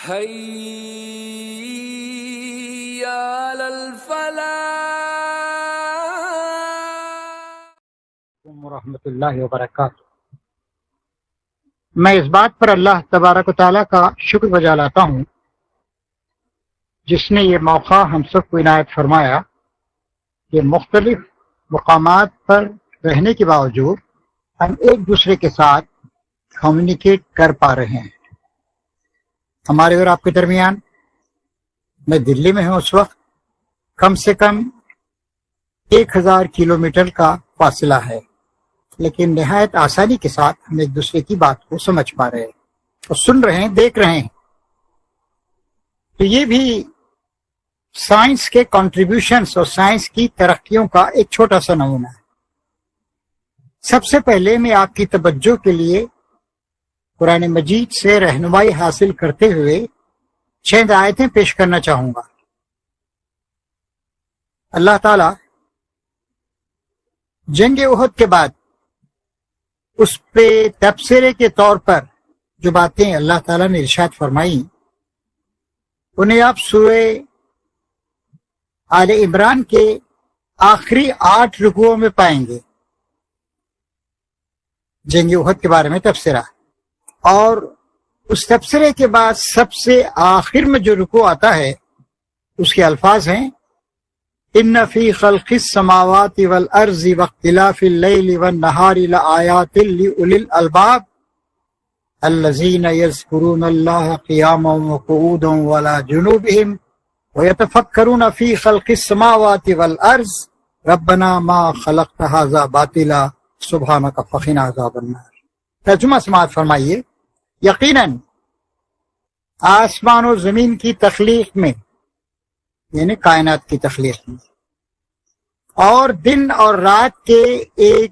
حي على الفلاح ورحمۃ اللہ وبرکاتہ۔ میں اس بات پر اللہ تبارک و تعالیٰ کا شکر بجا لاتا ہوں جس نے یہ موقع ہم سب کو عنایت فرمایا کہ مختلف مقامات پر رہنے کے باوجود ہم ایک دوسرے کے ساتھ کمیونیکیٹ کر پا رہے ہیں۔ ہمارے اور آپ کے درمیان میں دلی میں ہوں اس وقت کم سے کم 1000 کلومیٹر کا فاصلہ ہے، لیکن نہایت آسانی کے ساتھ ہم ایک دوسرے کی بات کو سمجھ پا رہے ہیں اور سن رہے ہیں، دیکھ رہے ہیں۔ تو یہ بھی سائنس کے کنٹریبیوشنز اور سائنس کی ترقیوں کا ایک چھوٹا سا نمونہ ہے۔ سب سے پہلے میں آپ کی توجہ کے لیے قرآن مجید سے رہنمائی حاصل کرتے ہوئے 6 آیتیں پیش کرنا چاہوں گا۔ اللہ تعالی جنگ احد کے بعد اس پہ تبصرے کے طور پر جو باتیں اللہ تعالیٰ نے ارشاد فرمائی انہیں آپ سورہ آل عمران کے آخری 8 رکوعوں میں پائیں گے۔ جنگ احد کے بارے میں تبصرہ، اور اس تبصرے کے بعد سب سے آخر میں جو رکوع آتا ہے اس کے الفاظ ہیں ان فی خلق السماوات والارض واختلاف اللیل والنہار لآیات لأولی الالباب الذین یذکرون اللہ قیاما وقعودا وعلی جنوبہم ویتفکرون فی خلق السماوات والارض ربنا ما خلقت ھذا باطلا سبحانک فقنا عذاب النار۔ ترجمہ سماعت فرمائیے۔ یقیناً آسمان و زمین کی تخلیق میں، یعنی کائنات کی تخلیق میں، اور دن اور رات کے ایک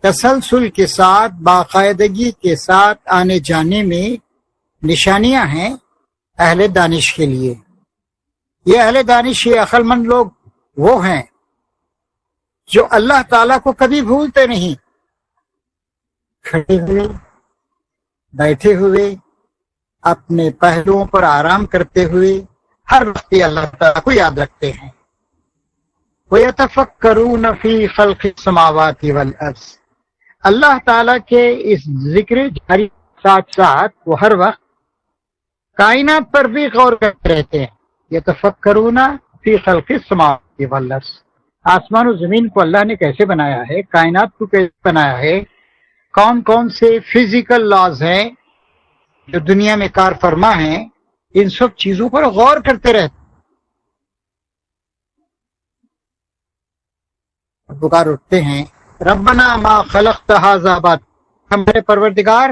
تسلسل کے ساتھ باقاعدگی کے ساتھ آنے جانے میں نشانیاں ہیں اہل دانش کے لیے۔ یہ اہل دانش، یہ عقل مند لوگ وہ ہیں جو اللہ تعالیٰ کو کبھی بھولتے نہیں، کھڑے ہوئے، بیٹھے ہوئے، اپنے پہلوؤں پر آرام کرتے ہوئے ہر وقت اللہ تعالیٰ کو یاد رکھتے ہیں۔ وَيَتَفَكَّرُونَ فِي خَلْقِ السَّمَاوَاتِ وَالْأَرْضِ، اللہ تعالیٰ کے اس ذکر جاری ساتھ ساتھ وہ ہر وقت کائنات پر بھی غور کرتے رہتے ہیں۔ يَتَفَكَّرُونَ فِي خَلْقِ السَّمَاوَاتِ وَالْأَرْضِ، آسمان و زمین کو اللہ نے کیسے بنایا ہے، کائنات کو کیسے بنایا ہے، کون کون سے فزیکل لاز ہیں جو دنیا میں کار فرما ہیں، ان سب چیزوں پر غور کرتے رہتے، پکار اٹھتے ہیں ربنا ما خلقت ھذا باطلا، ہمارے پروردگار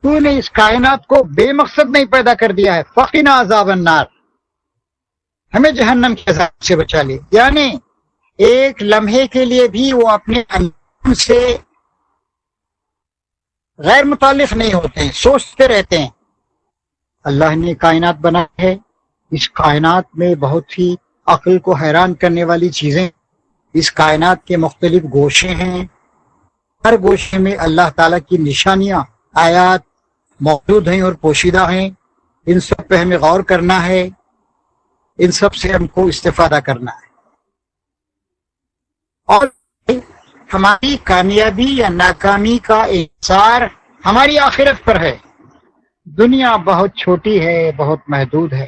تو نے اس کائنات کو بے مقصد نہیں پیدا کر دیا ہے، فقنا عذاب النار، ہمیں جہنم کے عذاب سے بچا لے۔ یعنی ایک لمحے کے لیے بھی وہ اپنے انجام سے غیر متعلق نہیں ہوتے ہیں، سوچتے رہتے ہیں اللہ نے کائنات بنائی ہے، اس کائنات میں بہت ہی عقل کو حیران کرنے والی چیزیں، اس کائنات کے مختلف گوشے ہیں، ہر گوشے میں اللہ تعالیٰ کی نشانیاں، آیات موجود ہیں اور پوشیدہ ہیں، ان سب پہ ہمیں غور کرنا ہے، ان سب سے ہم کو استفادہ کرنا ہے، اور ہماری کامیابی یا ناکامی کا انحصار ہماری آخرت پر ہے۔ دنیا بہت چھوٹی ہے، بہت محدود ہے،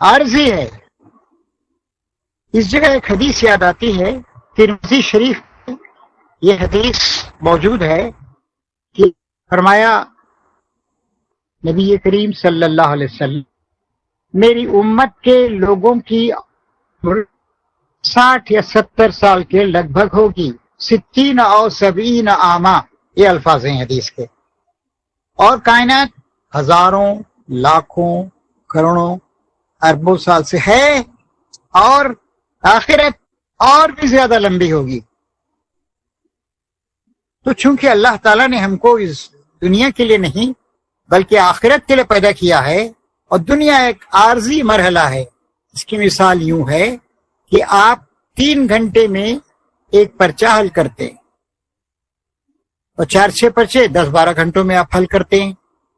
عارضی ہے۔ اس جگہ ایک حدیث یاد آتی ہے، ترمذی شریف میں یہ حدیث موجود ہے کہ فرمایا نبی کریم صلی اللہ علیہ وسلم میری امت کے لوگوں کی عمر 60 یا 70 سال کے لگ بھگ ہوگی، 60 اور 70 عامہ، یہ الفاظ ہیں حدیث کے، اور کائنات ہزاروں، لاکھوں، کروڑوں، اربوں سال سے ہے، اور آخرت اور بھی زیادہ لمبی ہوگی۔ تو چونکہ اللہ تعالیٰ نے ہم کو اس دنیا کے لیے نہیں بلکہ آخرت کے لیے پیدا کیا ہے، اور دنیا ایک عارضی مرحلہ ہے، اس کی مثال یوں ہے کہ آپ 3 گھنٹے میں ایک پرچہ حل کرتے ہیں، اور 4-6 پرچے 10-12 گھنٹوں میں آپ حل کرتے ہیں،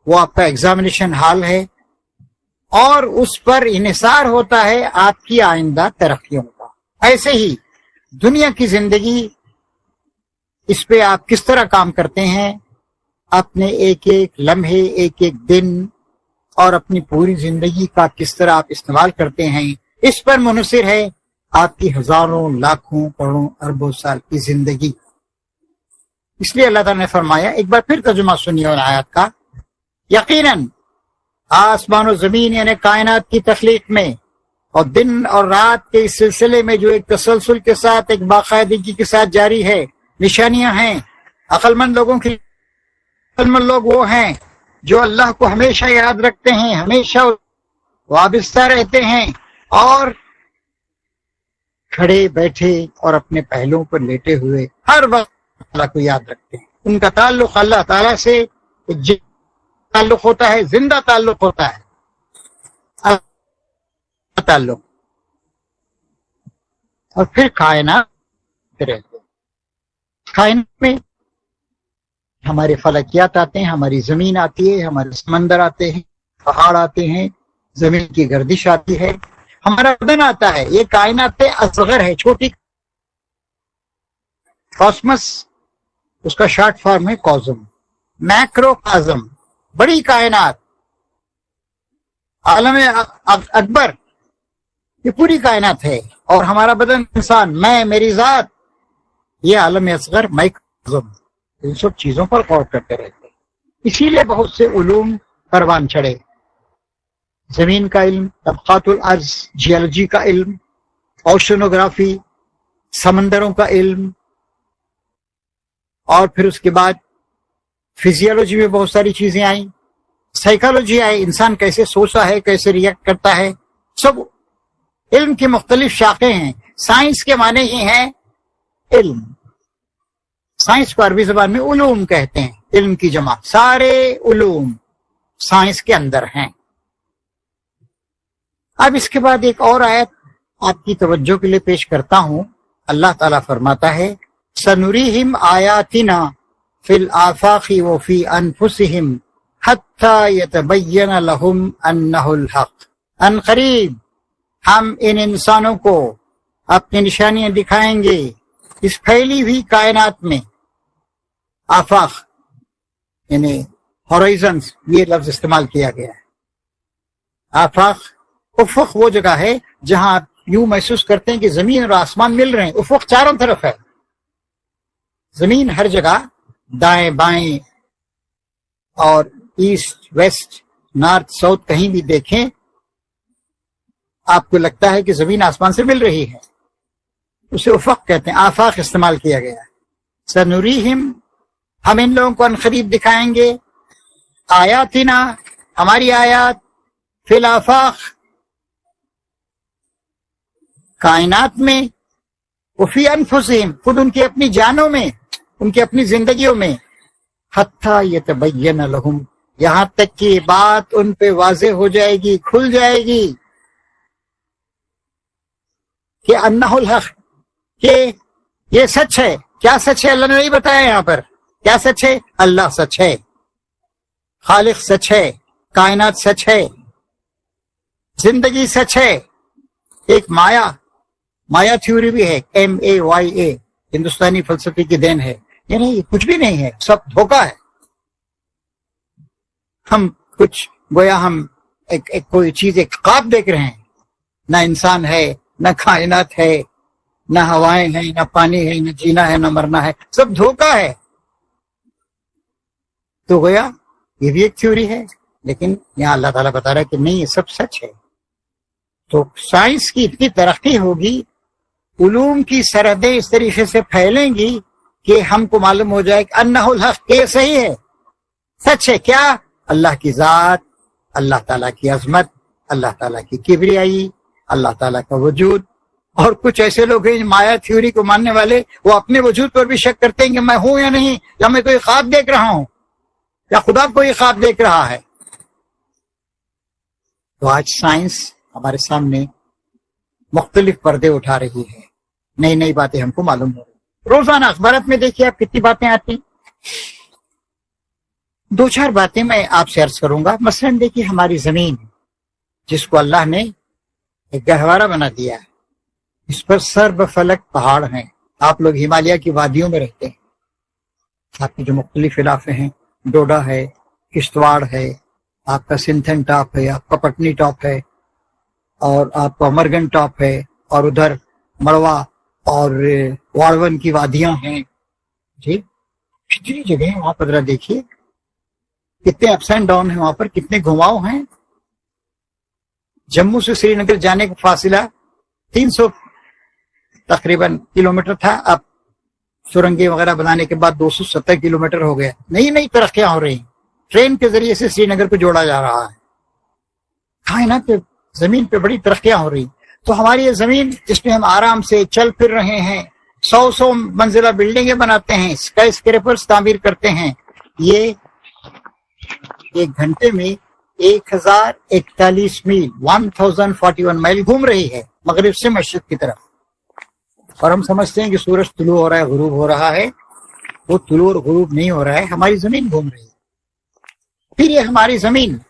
وہ آپ کا ایگزامینیشن ہال ہے، اور اس پر انحصار ہوتا ہے آپ کی آئندہ ترقیوں کا۔ ایسے ہی دنیا کی زندگی، اس پہ آپ کس طرح کام کرتے ہیں، اپنے ایک ایک لمحے، ایک ایک دن اور اپنی پوری زندگی کا کس طرح آپ استعمال کرتے ہیں، اس پر منحصر ہے آپ کی ہزاروں، لاکھوں، کروڑوں، اربوں سال کی زندگی۔ اس لیے اللہ تعالیٰ نے فرمایا، ایک بار پھر ترجمہ سنیے اور آیات کا، یقیناً آسمان و زمین یعنی کائنات کی تخلیق میں اور دن اور رات کے اس سلسلے میں جو ایک تسلسل کے ساتھ، ایک باقاعدگی کے ساتھ جاری ہے، نشانیاں ہیں۔ عقل مند لوگوں کی، عقل مند لوگ وہ ہیں جو اللہ کو ہمیشہ یاد رکھتے ہیں، ہمیشہ وابستہ رہتے ہیں، اور کھڑے بیٹھے اور اپنے پہلوؤں پر لیٹے ہوئے ہر وقت اللہ کو یاد رکھتے ہیں۔ ان کا تعلق اللہ تعالیٰ سے تعلق ہوتا ہے، زندہ تعلق ہوتا ہے تعلق، اور پھر کائنات رہتے ہیں۔ کائنات میں ہمارے فلکیات آتے ہیں، ہماری زمین آتی ہے، ہمارے سمندر آتے ہیں، پہاڑ آتے ہیں، زمین کی گردش آتی ہے، ہمارا بدن آتا ہے۔ یہ کائنات اصغر ہے، چھوٹی۔ کاسمس اس کا شارٹ فارم ہے کازم، میکرو کازم بڑی کائنات، عالم اکبر، یہ پوری کائنات ہے، اور ہمارا بدن، انسان، میں، میری ذات، یہ عالم اصغر، مائکروکازم۔ ان سب چیزوں پر غور کرتے رہتے ہیں۔ اسی لیے بہت سے علوم پروان چڑھے، زمین کا علم، طبقات الارض، جیولوجی کا علم، اوشنوگرافی، سمندروں کا علم، اور پھر اس کے بعد فزیولوجی میں بہت ساری چیزیں آئیں، سائیکالوجی آئی، انسان کیسے سوچتا ہے، کیسے ریئیکٹ کرتا ہے، سب علم کی مختلف شاخیں ہیں۔ سائنس کے معنی ہی ہیں علم، سائنس کو عربی زبان میں علوم کہتے ہیں، علم کی جمع، سارے علوم سائنس کے اندر ہیں۔ اب اس کے بعد ایک اور آیت آپ کی توجہ کے لیے پیش کرتا ہوں۔ اللہ تعالیٰ فرماتا ہے، سنریہم آیاتنا فی الآفاق وفی انفسہم حتی یتبین لہم انہ الحق۔ ان قریب ہم ان انسانوں کو اپنی نشانیاں دکھائیں گے اس پھیلی ہوئی کائنات میں۔ آفاق یعنی ہورائزنز، یہ لفظ استعمال کیا گیا ہے۔ آفاق، افق وہ جگہ ہے جہاں آپ یوں محسوس کرتے ہیں کہ زمین اور آسمان مل رہے ہیں، افق چاروں طرف ہے، زمین ہر جگہ، دائیں بائیں اور ایسٹ ویسٹ نارتھ ساؤتھ کہیں بھی دیکھیں آپ کو لگتا ہے کہ زمین آسمان سے مل رہی ہے، اسے افق کہتے ہیں، آفاق استعمال کیا گیا ہے۔ سنریہم، ہم ان لوگوں کو عنقریب دکھائیں گے، آیاتنا، ہماری آیات، فی الآفاق، کائنات میں، وفی انفسہم، خود ان کی اپنی جانوں میں، ان کی اپنی زندگیوں میں، حتی یتبین لہم، یہاں تک کہ یہ بات ان پہ واضح ہو جائے گی، کھل جائے گی کہ انہ الحق، کہ یہ سچ ہے۔ کیا سچ ہے اللہ نے نہیں بتایا یہاں پر، کیا سچ ہے؟ اللہ سچ ہے، خالق سچ ہے، کائنات سچ ہے، زندگی سچ ہے۔ ایک مایا تھیوری بھی ہے، MAYA، ہندوستانی فلسفے کی دین ہے، یعنی یہ کچھ بھی نہیں ہے، سب دھوکہ ہے۔ ہم کچھ گویا ہم ایک کوئی چیز، ایک خواب دیکھ رہے ہیں، نہ انسان ہے، نہ کائنات ہے، نہ ہوائیں ہیں، نہ پانی ہے، نہ جینا ہے، نہ مرنا ہے، سب دھوکہ ہے۔ تو گویا یہ بھی ایک تھیوری ہے، لیکن یہاں اللہ تعالیٰ بتا رہا ہے کہ نہیں، یہ سب سچ ہے۔ تو سائنس کی اتنی ترقی ہوگی، علوم کی سرحدیں اس طریقے سے پھیلیں گی کہ ہم کو معلوم ہو جائے کہ انہ الحق، یہ صحیح ہے، سچ ہے۔ کیا؟ اللہ کی ذات، اللہ تعالیٰ کی عظمت، اللہ تعالیٰ کی کبریائی، اللہ تعالیٰ کا وجود۔ اور کچھ ایسے لوگ ہیں مایا تھیوری کو ماننے والے، وہ اپنے وجود پر بھی شک کرتے ہیں کہ میں ہوں یا نہیں، یا میں کوئی خواب دیکھ رہا ہوں، یا خدا کوئی خواب دیکھ رہا ہے۔ تو آج سائنس ہمارے سامنے مختلف پردے اٹھا رہی ہے، نئی نئی باتیں ہم کو معلوم ہو رہی ہیں۔ روزانہ اخبارات میں دیکھیے آپ کتنی باتیں آتی، दो चार बातें मैं आपसे अर्ज करूंगा। मसलन देखिए, हमारी जमीन जिसको अल्लाह ने एक गहवारा बना दिया है, इस पर सर्ब फलक पहाड़ हैं। आप लोग हिमालय की वादियों में रहते हैं, आपके जो मुख्तलिफ इलाके हैं, डोडा है, किश्तवाड़ है, आपका सिंथन टॉप है, आपका पटनी टॉप है, और आपका अमरगन टॉप है, और उधर मड़वा और वाड़वन की वादियां हैं जी। कितनी जगह है वहां पर, जरा देखिए कितने अप्स एंड डाउन है वहां पर, कितने घुमाव हैं। जम्मू से श्रीनगर जाने का फासिला 300 तकरीबन किलोमीटर था, अब सुरंगें वगैरह बनाने के बाद 270 किलोमीटर हो गया। नई नई तरक्कियां हो रही, ट्रेन के जरिए से श्रीनगर को जोड़ा जा रहा है। कायनात पे, जमीन पे बड़ी तरक्कियां हो रही। तो हमारी ये जमीन जिसमें हम आराम से चल फिर रहे हैं, 100 मंजिला बिल्डिंगें बनाते हैं, स्काई स्क्रैपर्स तामीर करते हैं, ये एक घंटे में 1041 मील 1041 माइल घूम रही है मगरिब से मशरिक की तरफ। और हम समझते हैं कि सूरज तुलू हो रहा है, गुरूब हो रहा है। वो तुलू और गुरूब नहीं हो रहा है, हमारी जमीन घूम रही है। फिर ये हमारी जमीन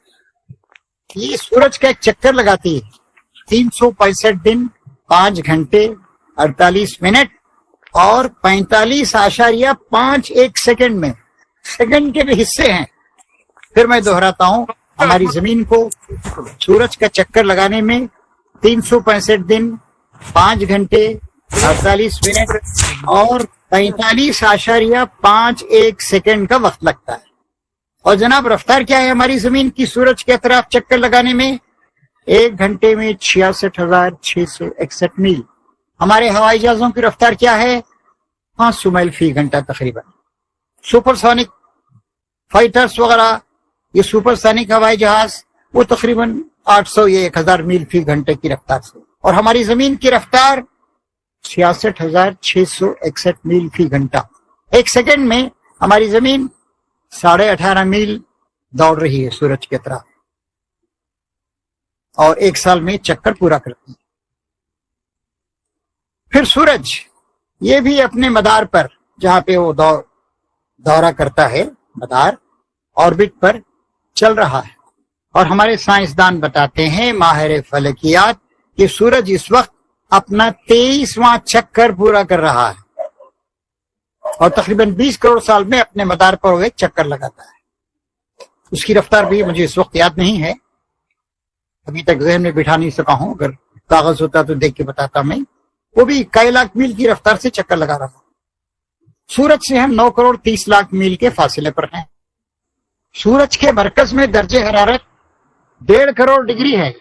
ये सूरज का एक चक्कर लगाती है 365 दिन 5 घंटे 48 मिनट और 45.51 सेकंड में। सेकंड के भी हिस्से हैं। फिर मैं दोहराता हूं, हमारी जमीन को सूरज का चक्कर लगाने में 365 दिन 5 घंटे 48 मिनट और 45.51 सेकंड का वक्त लगता है। और जनाब, रफ्तार क्या है हमारी जमीन की सूरज के तरफ चक्कर लगाने में? 1 घंटे में 66,661 मील। हमारे हवाई जहाजों की रफ्तार क्या है? 500 मील फी घंटा तकरीबन। सुपरसोनिक फाइटर्स वगैरह, ये सुपरसोनिक हवाई जहाज, वो तकरीबन 800 या 1000 मील फी घंटे की रफ्तार से। और हमारी जमीन की रफ्तार 66,661 मील फी घंटा। एक सेकंड में हमारी जमीन 18.5 मील दौड़ रही है सूरज की तरफ, और एक साल में चक्कर पूरा करती है। फिर सूरज ये भी अपने मदार पर, जहां पे वो दौरा करता है, मदार ऑर्बिट पर चल रहा है। और हमारे साइंसदान बताते हैं, माहिर फलकियात, कि सूरज इस वक्त अपना 23वां चक्कर पूरा कर रहा है और तकरीबन 20 करोड़ साल में अपने मदार पर वो एक चक्कर लगाता है। उसकी रफ्तार भी मुझे इस वक्त याद नहीं है, अभी तक जहन में बिठा नहीं सका हूं। अगर कागज होता तो देख के बताता मैं। वो भी कई लाख मील की रफ्तार से चक्कर लगा रहा था। सूरज से हम 9 करोड़ 30 लाख मील के फासले पर हैं। सूरज के मरकज में दर्जे हरारत 1.5 करोड़ डिग्री है।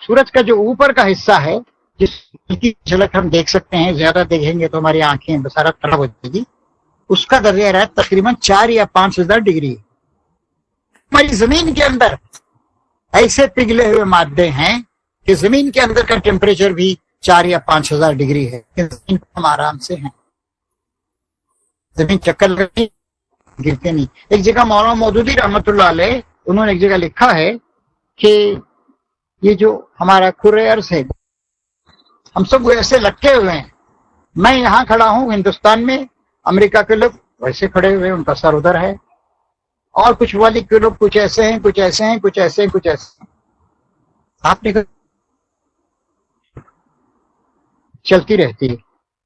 सूरज का जो ऊपर का हिस्सा है, जिसकी झलक हम देख सकते हैं, ज्यादा देखेंगे तो हमारी आंखें बसारत खराब हो जाएगी, उसका दर्जा हरारत तकरीबन 4 या 5 हजार डिग्री है। हमारी जमीन के अंदर ऐसे पिघले हुए मादे हैं कि जमीन के अंदर का टेम्परेचर भी 4 या 5 हजार डिग्री है। जमीन हम आराम से हैं, जमीन चक्कर लगती, गिरते नहीं। एक जगह मौलाना मौदूदी रहमतुल्लाह अलैह, उन्होंने एक जगह लिखा है कि ये जो हमारा कुर्रे अर्ज़ है, हम सब ऐसे लटके हुए हैं। मैं यहाँ खड़ा हूँ हिंदुस्तान में, अमेरिका के लोग वैसे खड़े हुए हैं, उनका सर उधर है, और कुछ वाली के लोग कुछ ऐसे हैं, कुछ ऐसे हैं, कुछ ऐसे हैं, कुछ ऐसे। आपने चलती रहती है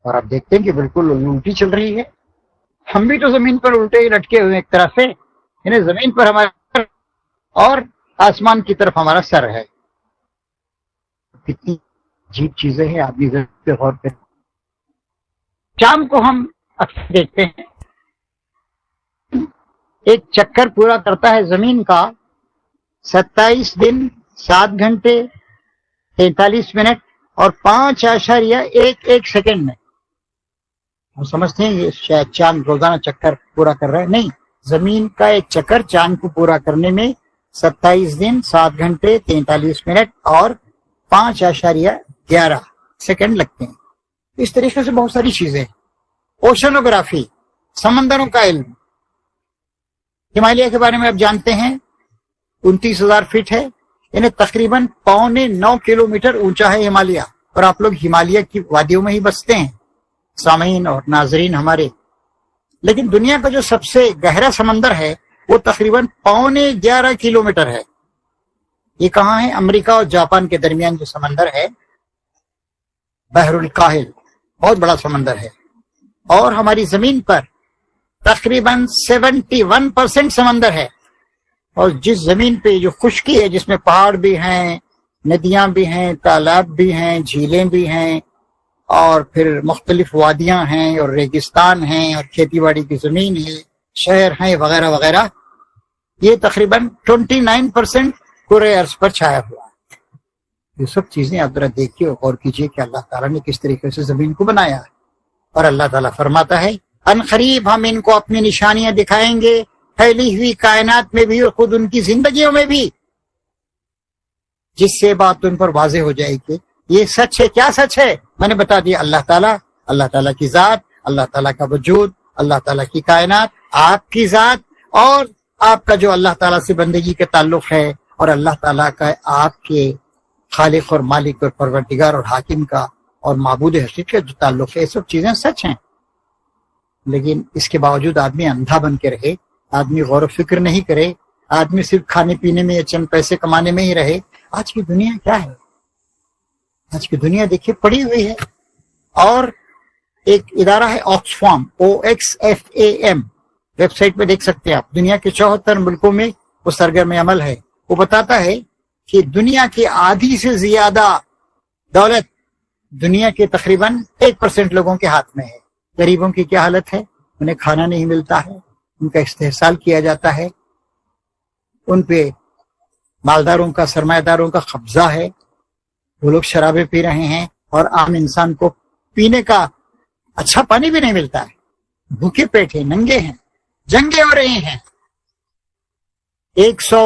और आप देखते हैं कि बिल्कुल उल्टी चल रही है। हम भी तो जमीन पर उल्टे ही लटके हुए एक तरह से, यानी जमीन पर हमारा और आसमान की तरफ हमारा सर है। कितनी अजीब चीजें हैं, आदमी पे गौर करें। शाम को हम अक्सर देखते हैं एक चक्कर पूरा करता है जमीन का 27 दिन 7 घंटे 43 मिनट और 5.11 सेकंड में। हम समझते हैं ये शायद चांद रोजाना चक्कर पूरा कर रहा है, नहीं। जमीन का एक चक्कर चांद को पूरा करने में 27 दिन 7 घंटे 43 मिनट और 5.11 सेकंड लगते हैं। इस तरीके से बहुत सारी चीजें। ओशनोग्राफी, समंदरों का इल्म। हिमालय के बारे में आप जानते हैं 29,000 फीट है, यानी तकरीबन 8.25 किलोमीटर ऊंचा है हिमालय। और आप लोग हिमालय की वादियों में ही बसते हैं, सामीन और नाजरीन हमारे। लेकिन दुनिया का जो सबसे गहरा समंदर है وہ تقریباً 11.25 کلومیٹر ہے۔ یہ کہاں ہے؟ امریکہ اور جاپان کے درمیان جو سمندر ہے، بحر الکاہل، بہت بڑا سمندر ہے، اور ہماری زمین پر تقریباً 71% سمندر ہے۔ اور جس زمین پہ جو خشکی ہے، جس میں پہاڑ بھی ہیں، ندیاں بھی ہیں، تالاب بھی ہیں، جھیلیں بھی ہیں، اور پھر مختلف وادیاں ہیں اور ریگستان ہیں اور کھیتی باڑی کی زمین ہے، شہر ہیں وغیرہ وغیرہ، یہ تقریباً 29% کرۂ ارض پر چھایا ہوا ہے۔ یہ سب چیزیں آپ ذرا دیکھیے اور غور کیجیے کہ اللہ تعالیٰ نے کس طریقے سے زمین کو بنایا ہے۔ اور اللہ تعالیٰ فرماتا ہے ان قریب ہم ان کو اپنی نشانیاں دکھائیں گے، پھیلی ہوئی کائنات میں بھی اور خود ان کی زندگیوں میں بھی، جس سے بات ان پر واضح ہو جائے گی یہ سچ ہے۔ کیا سچ ہے؟ میں نے بتا دیا، اللہ تعالیٰ کی ذات، اللہ تعالیٰ کا وجود، اللہ تعالیٰ کی کائنات، آپ کی ذات، اور آپ کا جو اللہ تعالیٰ سے بندگی کے تعلق ہے، اور اللہ تعالیٰ کا آپ کے خالق اور مالک اور پروردگار اور حاکم کا اور معبود حقیقی کا جو تعلق ہے، یہ سب چیزیں سچ ہیں۔ لیکن اس کے باوجود آدمی اندھا بن کے رہے، آدمی غور و فکر نہیں کرے، آدمی صرف کھانے پینے میں یا چند پیسے کمانے میں ہی رہے۔ آج کی دنیا کیا ہے؟ آج کی دنیا دیکھیے پڑی ہوئی ہے۔ اور ایک ادارہ ہے آکسفام، OXFAM، ویب سائٹ پہ دیکھ سکتے ہیں آپ، دنیا کے 74 ملکوں میں وہ سرگرم عمل ہے۔ وہ بتاتا ہے کہ دنیا کے آدھی سے زیادہ دولت دنیا کے تقریباً 1% لوگوں کے ہاتھ میں ہے۔ غریبوں کی کیا حالت ہے؟ انہیں کھانا نہیں ملتا ہے، ان کا استحصال کیا جاتا ہے، ان پہ مالداروں کا، سرمایہ داروں کا قبضہ ہے، وہ لوگ شرابیں پی رہے ہیں، اور عام انسان کو پینے کا اچھا پانی بھی نہیں ملتا ہے، بھوکے پیٹ ہیں، ننگے ہیں، جنگیں ہو رہی ہیں، 100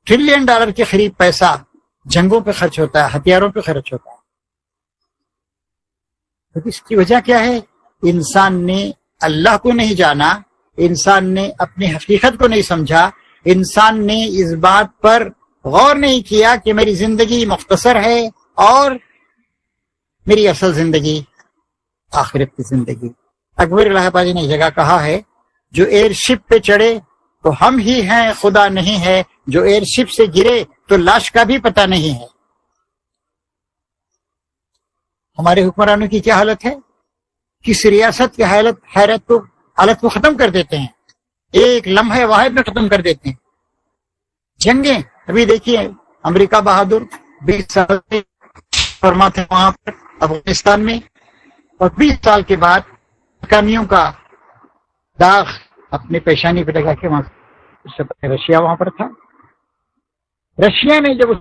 ٹریلین ڈالر کے قریب پیسہ جنگوں پہ خرچ ہوتا ہے، ہتھیاروں پہ خرچ ہوتا ہے۔ تو اس کی وجہ کیا ہے؟ انسان نے اللہ کو نہیں جانا، انسان نے اپنی حقیقت کو نہیں سمجھا، انسان نے اس بات پر غور نہیں کیا کہ میری زندگی مختصر ہے اور میری اصل زندگی آخرت کی زندگی۔ اکبر الہ آبادی نے جگہ کہا ہے، جو ایئر شپ پہ چڑھے تو ہم ہی ہیں، خدا نہیں ہے، جو ایئر شپ سے گرے تو لاش کا بھی پتہ نہیں ہے۔ ہمارے حکمرانوں کی کیا حالت ہے؟ کس ریاست کی حالت کو ختم کر دیتے ہیں، ایک لمحے واحد میں ختم کر دیتے ہیں۔ جنگیں ابھی دیکھیے، امریکہ بہادر 20 سال سے فرما تھے وہاں پر افغانستان میں، اور 20 سال کے بعد حکامیوں کا داغ اپنے پیشانی پہ لگا کے وہاں اس سے پہلے رشیا وہاں پر تھا۔ رشیا نے جب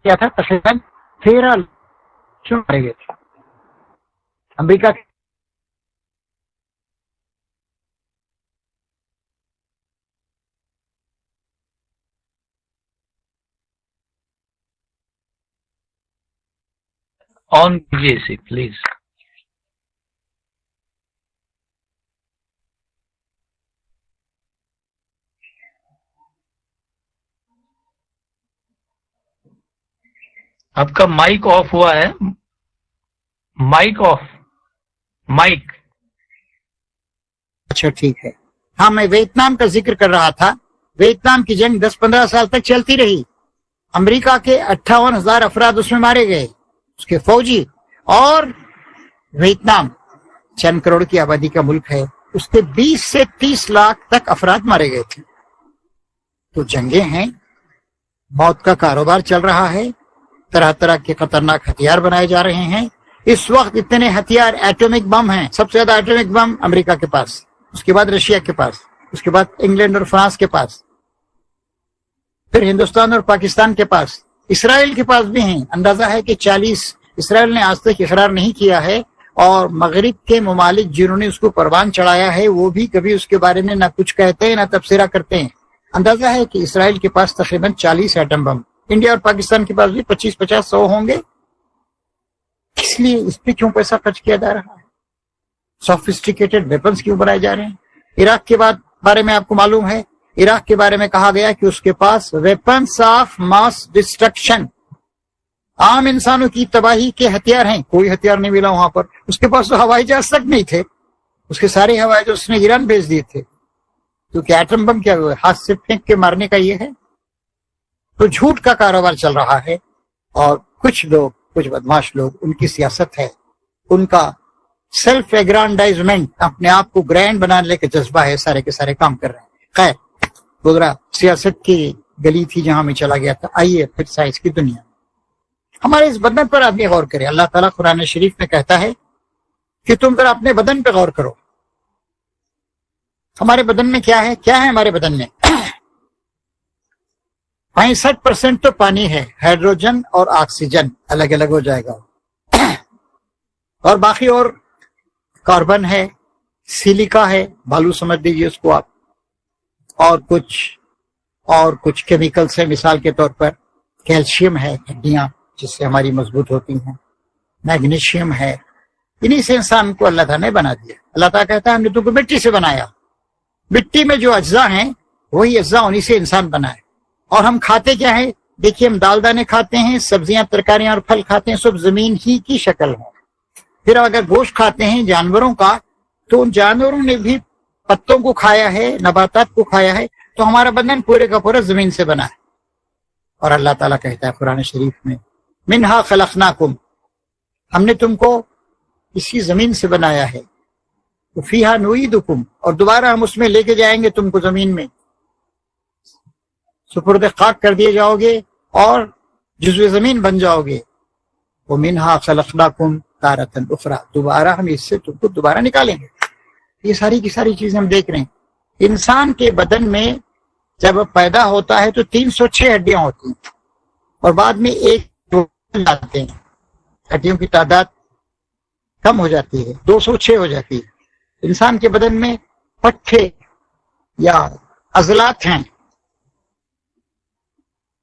کیا تھا تقریباً 13 مارے گئے تھے۔ امریکہ آن کیجیے اسے پلیز۔ آپ کا مائک آف ہوا ہے، مائک آف، مائک۔ اچھا ٹھیک ہے۔ ہاں، میں ویتنام کا ذکر کر رہا تھا۔ ویتنام کی جنگ 10-15 سال تک چلتی رہی۔ امریکہ کے 58,000 افراد اس میں مارے گئے، اس کے فوجی، اور ویتنام چند کروڑ کی آبادی کا ملک ہے، اس کے 20 سے 30 لاکھ تک افراد مارے گئے تھے۔ تو جنگیں ہیں، موت کا کاروبار چل رہا ہے، طرح طرح کے خطرناک ہتھیار بنائے جا رہے ہیں۔ اس وقت اتنے ہتھیار، ایٹمک بم ہیں، سب سے زیادہ ایٹمک بم امریکہ کے پاس، اس کے بعد رشیا کے پاس، اس کے بعد انگلینڈ اور فرانس کے پاس، پھر ہندوستان اور پاکستان کے پاس، اسرائیل کے پاس بھی ہیں۔ اندازہ ہے کہ 40 اسرائیل نے آج تک اقرار نہیں کیا ہے، اور مغرب کے ممالک جنہوں نے اس کو پروان چڑھایا ہے وہ بھی کبھی اس کے بارے میں نہ کچھ کہتے ہیں نہ تبصرہ کرتے ہیں۔ اندازہ ہے کہ اسرائیل کے پاس تقریباً 40 ایٹم بم، انڈیا اور پاکستان کے پاس بھی 25-50-100 ہوں گے۔ اس لیے اس پہ کیوں پیسہ خرچ کیا جا رہا ہے؟ سوفسٹیکیٹڈ ویپنز کیوں بنائے جا رہے ہیں؟ عراق کے بارے میں آپ کو معلوم ہے، عراق کے بارے میں کہا گیا کہ اس کے پاس ویپنز آف ماس ڈسٹرکشن، عام انسانوں کی تباہی کے ہتھیار ہیں۔ کوئی ہتھیار نہیں ملا وہاں پر۔ اس کے پاس تو ہوائی جہاز تک نہیں تھے، اس کے سارے ہوائی جہاز اس نے ایران بھیج دیے تھے۔ क्योंकि एटम बम क्या हुआ, हाथ से फेंक के मारने का ये है। तो झूठ का कारोबार चल रहा है और कुछ लोग, कुछ बदमाश लोग, उनकी सियासत है, उनका सेल्फ एग्रांडाइजमेंट, अपने आप को ग्रैंड बनाने का जज्बा है, सारे के सारे काम कर रहे हैं। खैर, गुजरा सियासत की गली थी जहां मैं चला गया था। आइए फिर साइंस की दुनिया। हमारे इस बदन पर आदमी गौर करे। अल्लाह ताला कुरान शरीफ में कहता है कि तुम जरा अपने बदन पे गौर करो। हमारे बदन में क्या है? क्या है हमारे बदन में? 65% तो पानी है, हाइड्रोजन और ऑक्सीजन अलग अलग हो जाएगा, और बाकी और कार्बन है, सिलिका है, बालू समझ दीजिए उसको आप, और कुछ केमिकल्स है। मिसाल के तौर पर कैल्शियम है, हड्डियां जिससे हमारी मजबूत होती हैं, मैग्नीशियम है। इन्हीं से इंसान को अल्लाह ताला ने बना दिया। अल्लाह ताला कहता है हमने तुमको मिट्टी से बनाया, मिट्टी में जो अज्जा हैं वही अज्जा, उन्हीं से इंसान बना है। और हम खाते क्या है? देखिए, हम दाल दाने खाते हैं, सब्जियां तरकारियां और फल खाते हैं, सब जमीन ही की शक्ल है। फिर अगर गोश्त खाते हैं जानवरों का, तो उन जानवरों ने भी पत्तों को खाया है, नबातात को खाया है, तो हमारा बदन पूरे का पूरा जमीन से बना है। और अल्लाह ताला कहता है कुरान शरीफ में, मिन्हा खलकनाकुम, हमने तुमको इसी जमीन से बनाया है, फीहा नुईदुकुम, और दोबारा हम उसमें लेके जाएंगे तुमको जमीन में, सुपुर्द खाक कर दिए जाओगे और जुज़्व जमीन बन जाओगे। वो मिन्हा खलकनाकुम तारतन उखरा, दोबारा हम इससे तुमको दोबारा निकालेंगे। ये सारी की सारी चीजें हम देख रहे हैं। इंसान के बदन में जब पैदा होता है तो 306 हड्डियां होती हैं और बाद में एक जाते हैं, हड्डियों की तादाद कम हो जाती है, 206 हो जाती है। इंसान के बदन में पट्टे या अजलात हैं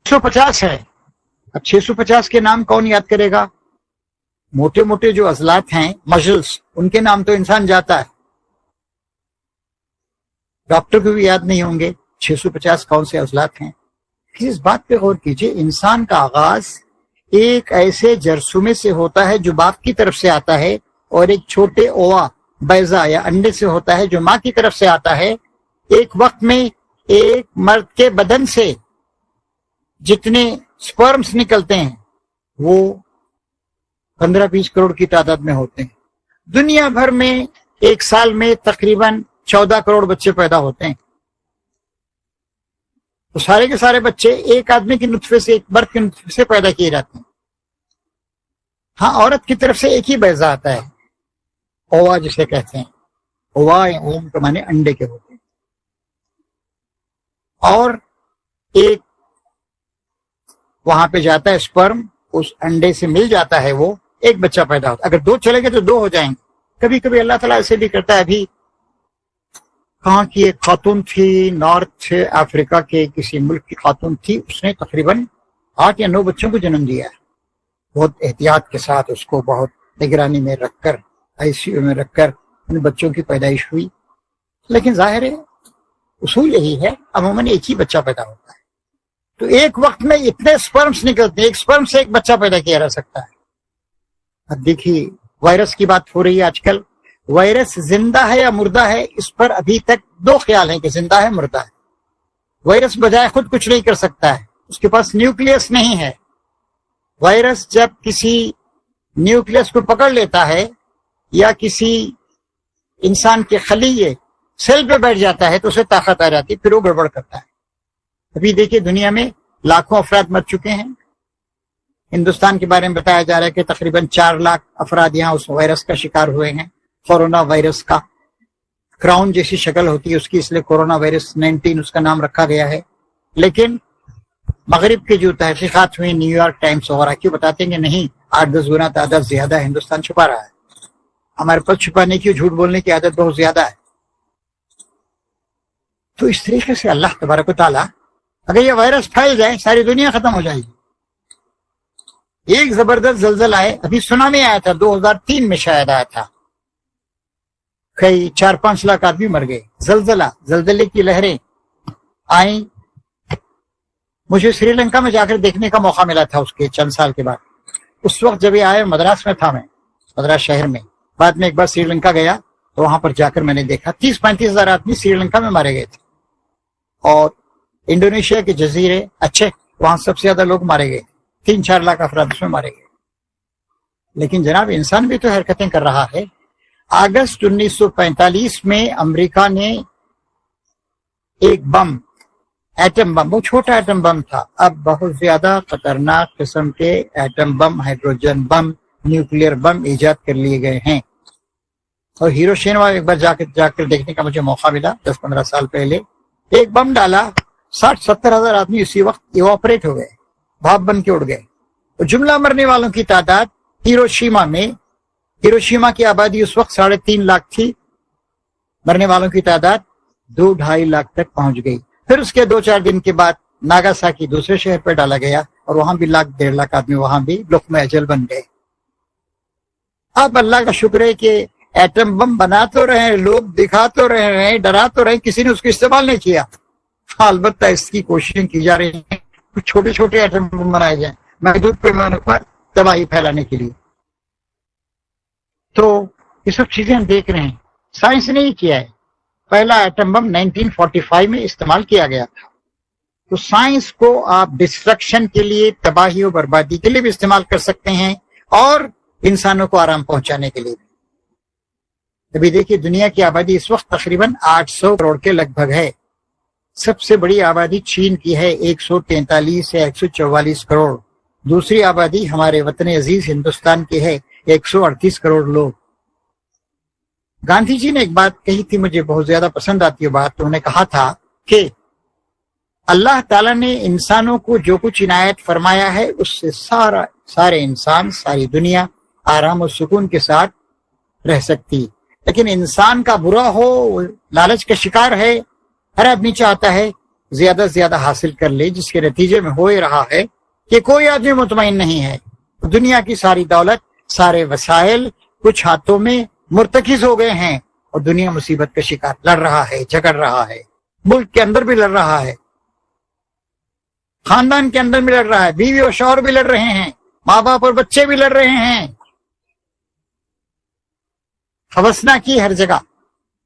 650 है। अब 650 के नाम कौन याद करेगा? मोटे मोटे जो अजलात हैं, मसल्स, उनके नाम तो इंसान जाता है, डॉक्टर को भी याद नहीं होंगे 650 कौन से अजलात हैं। इस बात पे गौर कीजिए, इंसान का आगाज एक ऐसे जरसूमे से होता है जो बाप की तरफ से आता है, और एक छोटे ओवा बैजा या अंडे से होता है जो माँ की तरफ से आता है। एक वक्त में एक मर्द के बदन से जितने स्पर्म्स निकलते हैं वो 15-20 करोड़ की तादाद में होते हैं। दुनिया भर में एक साल में तकरीबन 14 करोड़ बच्चे पैदा होते हैं। तो सारे के सारे बच्चे एक आदमी के नुत्फे से, एक मर्द के नुत्फे से पैदा किए जाते हैं। हाँ, औरत की तरफ से एक ही बैजा आता है, ओवा जिसे कहते हैं। ओवा या ओम के माने अंडे के होते हैं, और एक वहां पे जाता है स्पर्म, उस अंडे से मिल जाता है, वो एक बच्चा पैदा होता है। अगर 2 चले गए तो 2 हो जाएंगे। कभी कभी अल्लाह ताला ऐसे भी करता है। अभी कहाँ की एक खातून थी, नॉर्थ अफ्रीका के किसी मुल्क की खातून थी, उसने तकरीबन 8 या 9 बच्चों को जन्म दिया है। बहुत एहतियात के साथ उसको बहुत निगरानी में रखकर, आईसीयू में रखकर उन बच्चों की पैदाइश हुई। लेकिन जाहिर है उसूल यही है, अमूमन एक ही बच्चा पैदा होता है। तो एक वक्त में इतने स्पर्म्स निकलते हैं, एक स्पर्म से एक बच्चा पैदा किया जा सकता है। अब देखिए, वायरस की बात हो रही है आजकल। वायरस जिंदा है या मुर्दा है, इस पर अभी तक 2 ख्याल हैं कि जिंदा है, मुर्दा है। वायरस बजाय खुद कुछ नहीं कर सकता है, उसके पास न्यूक्लियस नहीं है। वायरस जब किसी न्यूक्लियस को पकड़ लेता है या किसी इंसान के खलीये सेल पे बैठ जाता है तो उसे ताकत आ जाती है, फिर वो गड़बड़ करता है। अभी देखिए, दुनिया में लाखों अफराद मर चुके हैं। हिंदुस्तान के बारे में बताया जा रहा है कि तकरीबन 4 लाख अफराद यहाँ उस वायरस का शिकार हुए हैं। कोरोना वायरस का क्राउन जैसी शक्ल होती है उसकी, इसलिए कोरोना वायरस 19 उसका नाम रखा गया है। लेकिन मगरिब की जो तहकीकात हुई, न्यूयॉर्क टाइम्स वगैरह, क्यों बताते हैं कि नहीं, 8-10 गुना तादाद ज्यादा है, हिंदुस्तान छुपा रहा है। हमारे पास छुपाने की, झूठ बोलने की आदत बहुत ज्यादा है। तो इस तरीके से अल्लाह तबारक व तआला, अगर ये वायरस फैल जाए सारी दुनिया खत्म हो जाएगी। एक जबरदस्त जलजला आए, अभी सुनामी आया था 2003 में शायद आया था, कई 4-5 लाख आदमी मर गए। जलजले की लहरें आई। मुझे श्रीलंका में जाकर देखने का मौका मिला था उसके चंद साल के बाद। उस वक्त जब ये आए, मद्रास में था मैं, मद्रास शहर में। बाद में एक बार श्रीलंका गया तो वहां पर जाकर मैंने देखा 30-35 हजार आदमी श्रीलंका में मारे गए थे। اور انڈونیشیا کے جزیرے اچھے، وہاں سب سے زیادہ لوگ مارے گئے، 3-4 لاکھ افراد اس میں مارے گئے. لیکن جناب انسان بھی تو حرکتیں کر رہا ہے. اگست 1945 میں امریکہ نے ایک بم، ایٹم بم، وہ چھوٹا ایٹم بم تھا، اب بہت زیادہ خطرناک قسم کے ایٹم بم، ہائیڈروجن بم، نیوکلیر بم ایجاد کر لیے گئے ہیں. اور ہیروشیما ایک بار جا کر دیکھنے کا مجھے موقع ملا 10-15 سال پہلے. ایک بم ڈالا، 60-70 ہزار آدمی اسی وقت ایواپریٹ ہو گئے، بھاپ بن کے اڑ گئے. اور جملہ مرنے والوں کی تعداد ہیروشیما کی آبادی اس وقت 3.5 لاکھ تھی، مرنے والوں کی تعداد 2-2.5 لاکھ تک پہنچ گئی. پھر اس کے 2-4 دن کے بعد ناگاساکی دوسرے شہر پہ ڈالا گیا اور وہاں بھی 1-1.5 لاکھ آدمی وہاں بھی لقمہ اجل بن گئے. اب اللہ کا شکر ہے کہ ایٹم بم بنا تو رہے ہیں لوگ، دکھا تو رہے ہیں، ڈرا تو رہے ہیں، کسی نے اس کو استعمال نہیں کیا. البتہ اس کی کوششیں کی جا رہی ہیں کچھ چھوٹے چھوٹے ایٹم بم بنائے جائیں محدود پیمانے پر تباہی پھیلانے کے لیے. تو یہ سب چیزیں ہم دیکھ رہے ہیں. سائنس نے ہی کیا ہے. پہلا ایٹم بم 1945 میں استعمال کیا گیا تھا. تو سائنس کو آپ ڈسٹرکشن کے لیے، تباہی و بربادی کے لیے بھی استعمال کر سکتے ہیں اور انسانوں کو آرام پہنچانے کے لیے بھی. ابھی دیکھیے دنیا کی آبادی اس وقت تقریباً 800 کروڑ کے لگ بھگ ہے. سب سے بڑی آبادی چین کی ہے 143 سے 144 کروڑ. دوسری آبادی ہمارے وطن عزیز ہندوستان کی ہے 138 کروڑ لوگ. گاندھی جی نے ایک بات کہی تھی، مجھے بہت زیادہ پسند آتی ہے بات. انہوں نے کہا تھا کہ اللہ تعالیٰ نے انسانوں کو جو کچھ عنایت فرمایا ہے اس سے سارے انسان، ساری دنیا آرام و سکون کے ساتھ رہ سکتی. لیکن انسان کا برا ہو، لالچ کا شکار ہے، ہر آدمی چاہتا ہے زیادہ سے زیادہ حاصل کر لے، جس کے نتیجے میں ہو ہی رہا ہے کہ کوئی آدمی مطمئن نہیں ہے. دنیا کی ساری دولت، سارے وسائل کچھ ہاتھوں میں مرتکز ہو گئے ہیں اور دنیا مصیبت کا شکار، لڑ رہا ہے، جھگڑ رہا ہے. ملک کے اندر بھی لڑ رہا ہے، خاندان کے اندر بھی لڑ رہا ہے، بیوی اور شوہر بھی لڑ رہے ہیں، ماں باپ اور بچے بھی لڑ رہے ہیں. حوثنا کی ہر جگہ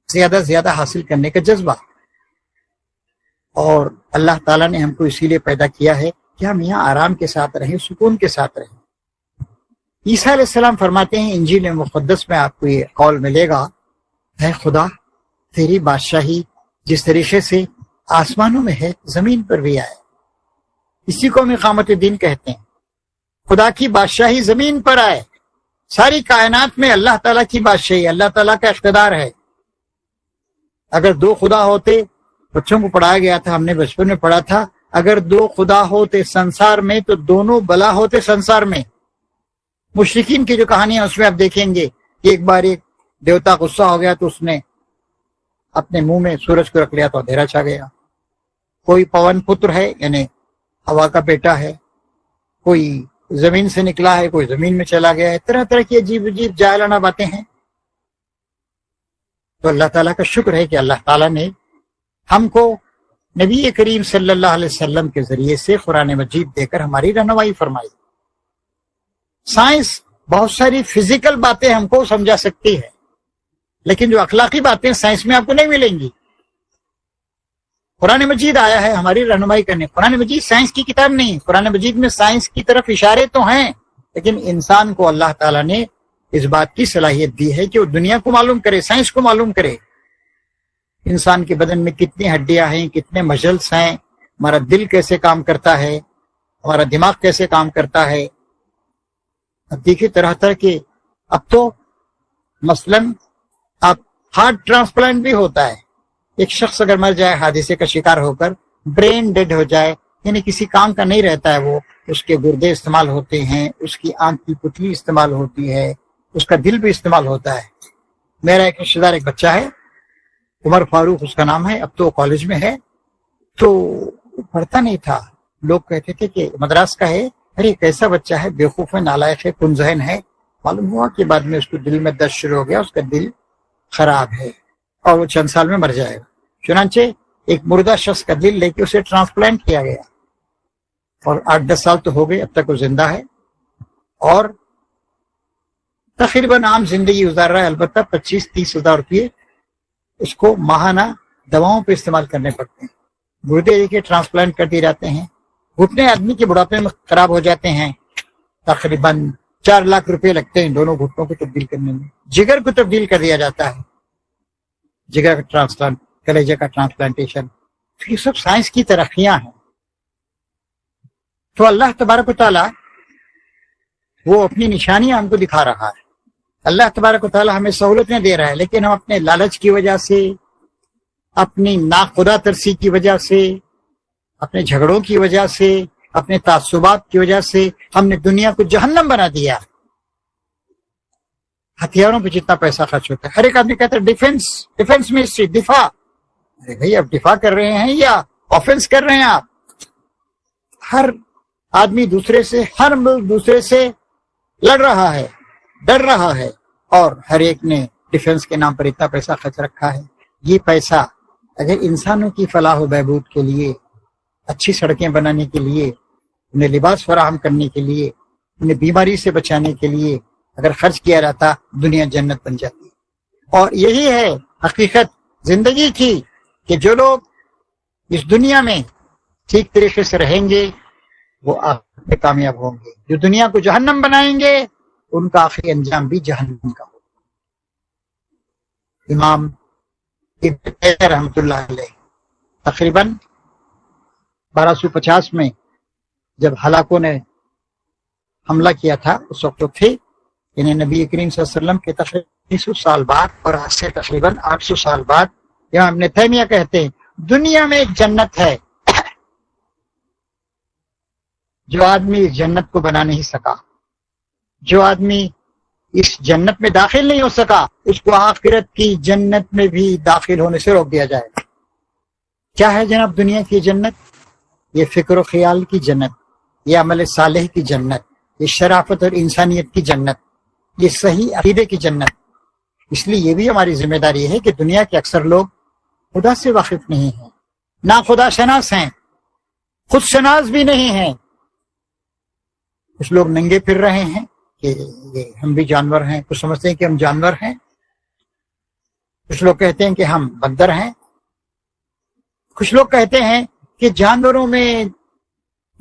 زیادہ سے زیادہ حاصل کرنے کا جذبہ. اور اللہ تعالیٰ نے ہم کو اسی لیے پیدا کیا ہے کہ ہم یہاں آرام کے ساتھ رہیں، سکون کے ساتھ رہیں. عیسیٰ علیہ السلام فرماتے ہیں انجیل مقدس میں آپ کو یہ قول ملے گا، اے خدا تیری بادشاہی جس طریقے سے آسمانوں میں ہے زمین پر بھی آئے. اسی کو ہم اقامت دین کہتے ہیں. خدا کی بادشاہی زمین پر آئے. ساری کائنات میں اللہ تعالیٰ کی بادشاہی، اللہ تعالیٰ کا اقتدار ہے. اگر 2 خدا ہوتے، بچوں کو پڑھایا گیا تھا، ہم نے بچپن میں پڑھا تھا، اگر 2 خدا ہوتے سنسار میں تو دونوں بلا ہوتے سنسار میں. مشرکین کی جو کہانیاں اس میں آپ دیکھیں گے، ایک بار ایک دیوتا غصہ ہو گیا تو اس نے اپنے منہ میں سورج کو رکھ لیا تو اندھیرا چھا گیا. کوئی پون پتر ہے یعنی ہوا کا بیٹا ہے، کوئی زمین سے نکلا ہے، کوئی زمین میں چلا گیا ہے. طرح طرح کی عجیب عجیب جاہلانہ باتیں ہیں. تو اللہ تعالیٰ کا شکر ہے کہ اللہ تعالیٰ نے ہم کو نبی کریم صلی اللہ علیہ وسلم کے ذریعے سے قرآن مجید دے کر ہماری رہنمائی فرمائی. سائنس بہت ساری فزیکل باتیں ہم کو سمجھا سکتی ہے، لیکن جو اخلاقی باتیں سائنس میں آپ کو نہیں ملیں گی. قرآن مجید آیا ہے ہماری رہنمائی کرنے. قرآن مجید سائنس کی کتاب نہیں. قرآن مجید میں سائنس کی طرف اشارے تو ہیں، لیکن انسان کو اللہ تعالیٰ نے اس بات کی صلاحیت دی ہے کہ وہ دنیا کو معلوم کرے، سائنس کو معلوم کرے. انسان کے بدن میں کتنی ہڈیاں ہیں، کتنے مجلس ہیں، ہمارا دل کیسے کام کرتا ہے، ہمارا دماغ کیسے کام کرتا ہے. اب دیکھیے طرح طرح کے، اب تو مثلاً اب ہارٹ ٹرانسپلانٹ بھی ہوتا ہے. ایک شخص اگر مر جائے حادثے کا شکار ہو کر، برین ڈیڈ ہو جائے، یعنی کسی کام کا نہیں رہتا ہے، وہ اس کے گردے استعمال ہوتے ہیں، اس کی آنکھ کی پتلی استعمال ہوتی ہے، اس کا دل بھی استعمال ہوتا ہے. میرا ایک رشتہ دار ایک بچہ ہے، عمر فاروق اس کا نام ہے، اب تو کالج میں ہے. تو پڑھتا نہیں تھا، لوگ کہتے تھے کہ مدراس کا ہے، ارے کیسا بچہ ہے، بیوقوف ہے، نالائق ہے، کن ذہن ہے. معلوم ہوا کہ بعد میں اس کو دل میں درد شروع ہو گیا، اس کا دل خراب ہے اور وہ چند سال میں مر جائے گا. چنانچہ ایک مردہ شخص کا دل لے کے اسے ٹرانسپلانٹ کیا گیا اور 8-10 سال تو ہو گئے، اب تک وہ زندہ ہے اور تقریباً عام زندگی گزار رہا ہے. البتہ 25-30 ہزار روپئے اس کو ماہانہ دواؤں پہ استعمال کرنے پڑتے ہیں. गुर्दे के ट्रांसप्लांट कर दिए जाते हैं। घुटने आदमी के बुढ़ापे में खराब हो जाते हैं, तकरीबन 4 लाख रुपए लगते हैं दोनों घुटनों को तब्दील करने में। जिगर को तब्दील कर दिया जाता है, जिगर का ट्रांसप्लांट, कलेजे का ट्रांसप्लांटेशन, ये सब साइंस की तरक्कियां हैं। तो अल्लाह तबारक व तआला वो अपनी निशानियां हमको दिखा रहा है। अल्लाह तबारक व तआला हमें सहूलतें दे रहा है, लेकिन हम अपने लालच की वजह से, अपनी नाखुदा तरसी की वजह से, अपने झगड़ों की वजह से, अपने तासुबात की वजह से हमने दुनिया को जहन्नम बना दिया। हथियारों पे जितना पैसा खर्च होता है, हर एक आदमी कहता है डिफेंस मिनिस्ट्री, दिफा। अरे भाई, अब दिफा कर रहे हैं या ऑफेंस कर रहे हैं आप? हर आदमी दूसरे से, हर मुल्क दूसरे से लड़ रहा है, डर रहा है, और हर एक ने डिफेंस के नाम पर इतना पैसा खर्च रखा है। ये पैसा अगर इंसानों की फलाह व बहबूद के लिए, अच्छी सड़कें बनाने के लिए, उन्हें लिबास फराहम करने के लिए, उन्हें बीमारी से बचाने के लिए अगर खर्च किया जाता, दुनिया जन्नत बन जाती। और यही है हकीकत जिंदगी की कि जो लोग इस दुनिया में ठीक तरीके से रहेंगे वो आखिर में कामयाब होंगे। जो दुनिया को जहन्नम बनाएंगे उनका आखिरी अंजाम भी जहन्नम का होगा। इमाम इब्न तैमिया रहमतुल्लाह अलैह तकरीबन 1250 में जब हलाकों ने हमला किया था, उस वक्त तो थे, इन्हें नबी करीम सल्लल्लाहु अलैहि वसल्लम के तकरीबन 300 साल बाद और आज से तकरीबन 800 साल बाद इमाम इब्न तैमिया कहते हैं दुनिया में एक जन्नत है, जो आदमी इस जन्नत को बना नहीं सका, जो आदमी इस जन्नत में दाखिल नहीं हो सका, उसको आखिरत की जन्नत में भी दाखिल होने से रोक दिया जाएगा। क्या है जनाब दुनिया की जन्नत? ये फिक्र ख्याल की जन्नत, ये अमल सालेह की जन्नत, ये शराफत और इंसानियत की जन्नत, ये सही अकीदे की जन्नत। इसलिए ये भी हमारी जिम्मेदारी है कि दुनिया के अक्सर लोग खुदा से वाकिफ नहीं हैं, ना खुदा शनास हैं, खुद शनास भी नहीं हैं। कुछ लोग नंगे फिर रहे हैं कि ये हम भी जानवर हैं, कुछ समझते हैं कि हम जानवर हैं, कुछ लोग कहते हैं कि हम बंदर हैं, कुछ लोग कहते हैं कि जानवरों में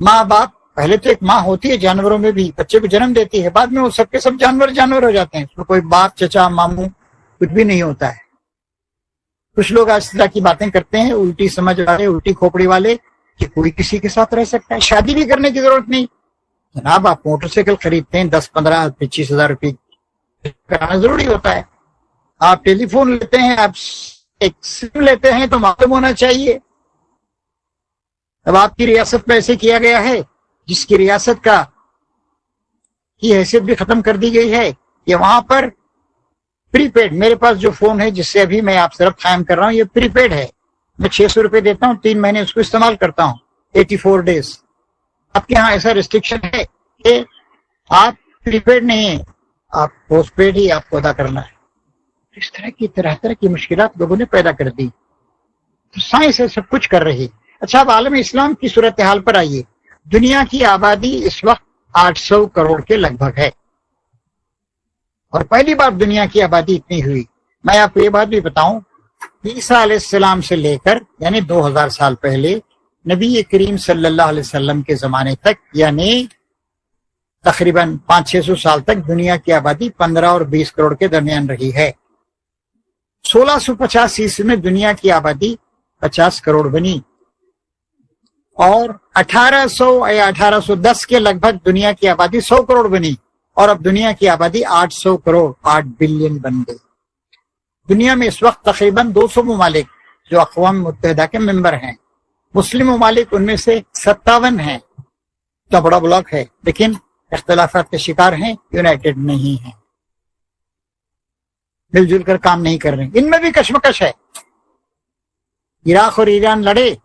माँ बाप, पहले तो एक माँ होती है जानवरों में भी, बच्चे को जन्म देती है, बाद में वो सबके सब जानवर हो जाते हैं, उसमें कोई बाप चचा मामू कुछ भी नहीं होता है। कुछ लोग आज तरह की बातें करते हैं, उल्टी समझ वाले, उल्टी खोपड़ी वाले, कि कोई किसी के साथ रह सकता है, शादी भी करने की जरूरत नहीं। जनाब आप मोटरसाइकिल खरीदते हैं 10, 15, 25 हजार रुपये कराना जरूरी होता है। आप टेलीफोन लेते हैं, आप एक सिम लेते हैं तो मालूम होना चाहिए। अब आपकी रियासत में ऐसे किया गया है जिसकी रियासत का की हैसियत भी खत्म कर दी गई है कि वहां पर प्रीपेड, मेरे पास जो फोन है जिससे अभी मैं आपसे रब्त कायम कर रहा हूं, ये प्रीपेड है। मैं 600 रुपये देता हूँ, 3 महीने उसको इस्तेमाल करता हूँ, 84 डेज। आपके यहाँ ऐसा रिस्ट्रिक्शन है कि आप प्रीपेड नहीं है, आप पोस्टपेड ही आपको अदा करना है। इस तरह की मुश्किलात लोगों ने पैदा कर दी। तो साइंस है सब कुछ कर रही। अच्छा, अब आलम इस्लाम की सूरत हाल पर आइए। दुनिया की आबादी इस वक्त 800 करोड़ के लगभग है, और पहली बार दुनिया की आबादी इतनी हुई। मैं आपको ये बात भी बताऊं, ईसा अलैहिस्सलाम से लेकर यानी 2000 साल पहले नबी करीम सल्लल्लाहु अलैहि वसल्लम के जमाने तक, यानी तकरीबन 500-600 साल तक दुनिया की आबादी 15 और 20 करोड़ के दरमियान रही है। 1650 ईस्वी में दुनिया की आबादी 50 करोड़ बनी, और 1800 या 1810 के लगभग दुनिया की आबादी 100 करोड़ बनी, और अब दुनिया की आबादी 800 करोड़, 8 बिलियन बन गई। दुनिया में इस वक्त तकरीबन 200 ममालिक जो अक़वाम मुत्तहिदा के मेंबर हैं, मुस्लिम ममालिक उनमें से 57 हैं। तो बड़ा ब्लॉक है, लेकिन इख्तिलाफात के शिकार हैं, यूनाइटेड नहीं है, मिलजुल कर काम नहीं कर रहे। इनमें भी कशमकश है। इराक और ईरान लड़े,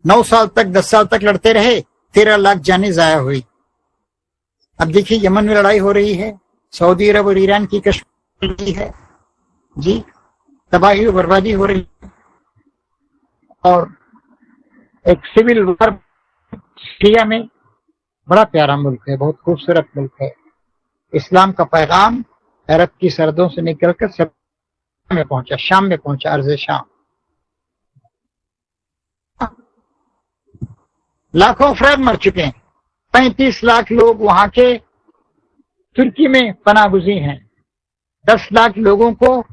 9 साल तक, 10 साल तक लड़ते रहे, 13 लाख जानें जाया हुई। अब देखिए यमन में लड़ाई हो रही है, सऊदी अरब और ईरान की कश्मीर है जी, तबाही और बर्बादी हो रही है। और एक सिविल वार सीरिया में, बड़ा प्यारा मुल्क है, बहुत खूबसूरत मुल्क है। इस्लाम का पैगाम अरब की सरहदों से निकलकर सब में पहुंचा, शाम में पहुंचा, अर्ज़ शाम। लाखों अफराद मर चुके हैं। 35 लाख लोग वहां के तुर्की में पनाह गुज़ीर हैं। 10 लाख लोगों को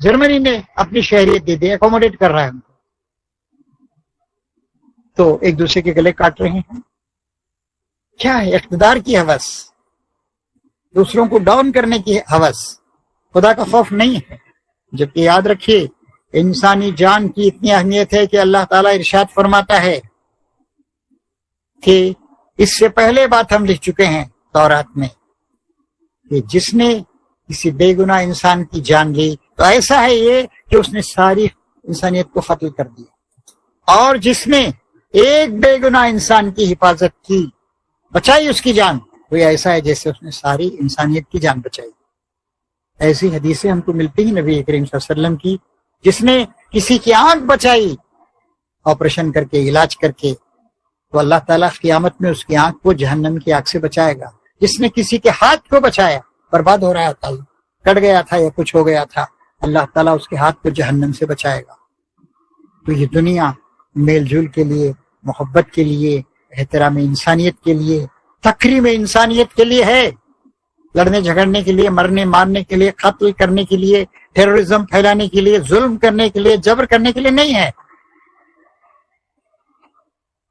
जर्मनी ने अपनी शहरियत दे दी, एकोमोडेट कर रहा है उनको। तो एक दूसरे के गले काट रहे हैं। क्या है? इख्तिदार की हवस, दूसरों को डाउन करने की हवस, खुदा का खौफ नहीं है। जबकि याद रखिए, इंसानी जान की इतनी अहमियत है कि अल्लाह ताला इरशाद फरमाता है कि इससे पहले बात हम लिख चुके हैं तौरात में कि जिसने किसी बेगुनाह इंसान की जान ली तो ऐसा है ये कि उसने सारी इंसानियत को कत्ल कर दिया, और जिसने एक बेगुनाह इंसान की हिफाजत की, बचाई उसकी जान, तो ये ऐसा है जैसे उसने सारी इंसानियत की जान बचाई। ऐसी हदीसें हमको मिलती हैं नबी करीम सल्लल्लाहु अलैहि वसल्लम की। जिसने किसी की आंख बचाई ऑपरेशन करके, इलाज करके, तो अल्लाह ताला क़यामत में उसकी आंख को जहन्नम की आग से बचाएगा। जिसने किसी के हाथ को बचाया, बर्बाद हो रहा था, कट गया था या कुछ हो गया था, अल्लाह ताला उसके हाथ को जहन्नम से बचाएगा। तो ये दुनिया मेलजोल के लिए, मोहब्बत के लिए, एहतराम इंसानियत के लिए, तकरीम इंसानियत के लिए है। लड़ने झगड़ने के लिए, मरने मारने के लिए, कत्ल करने के लिए, टेररिज्म फैलाने के लिए, जुल्म करने के लिए, जबर करने के लिए नहीं है।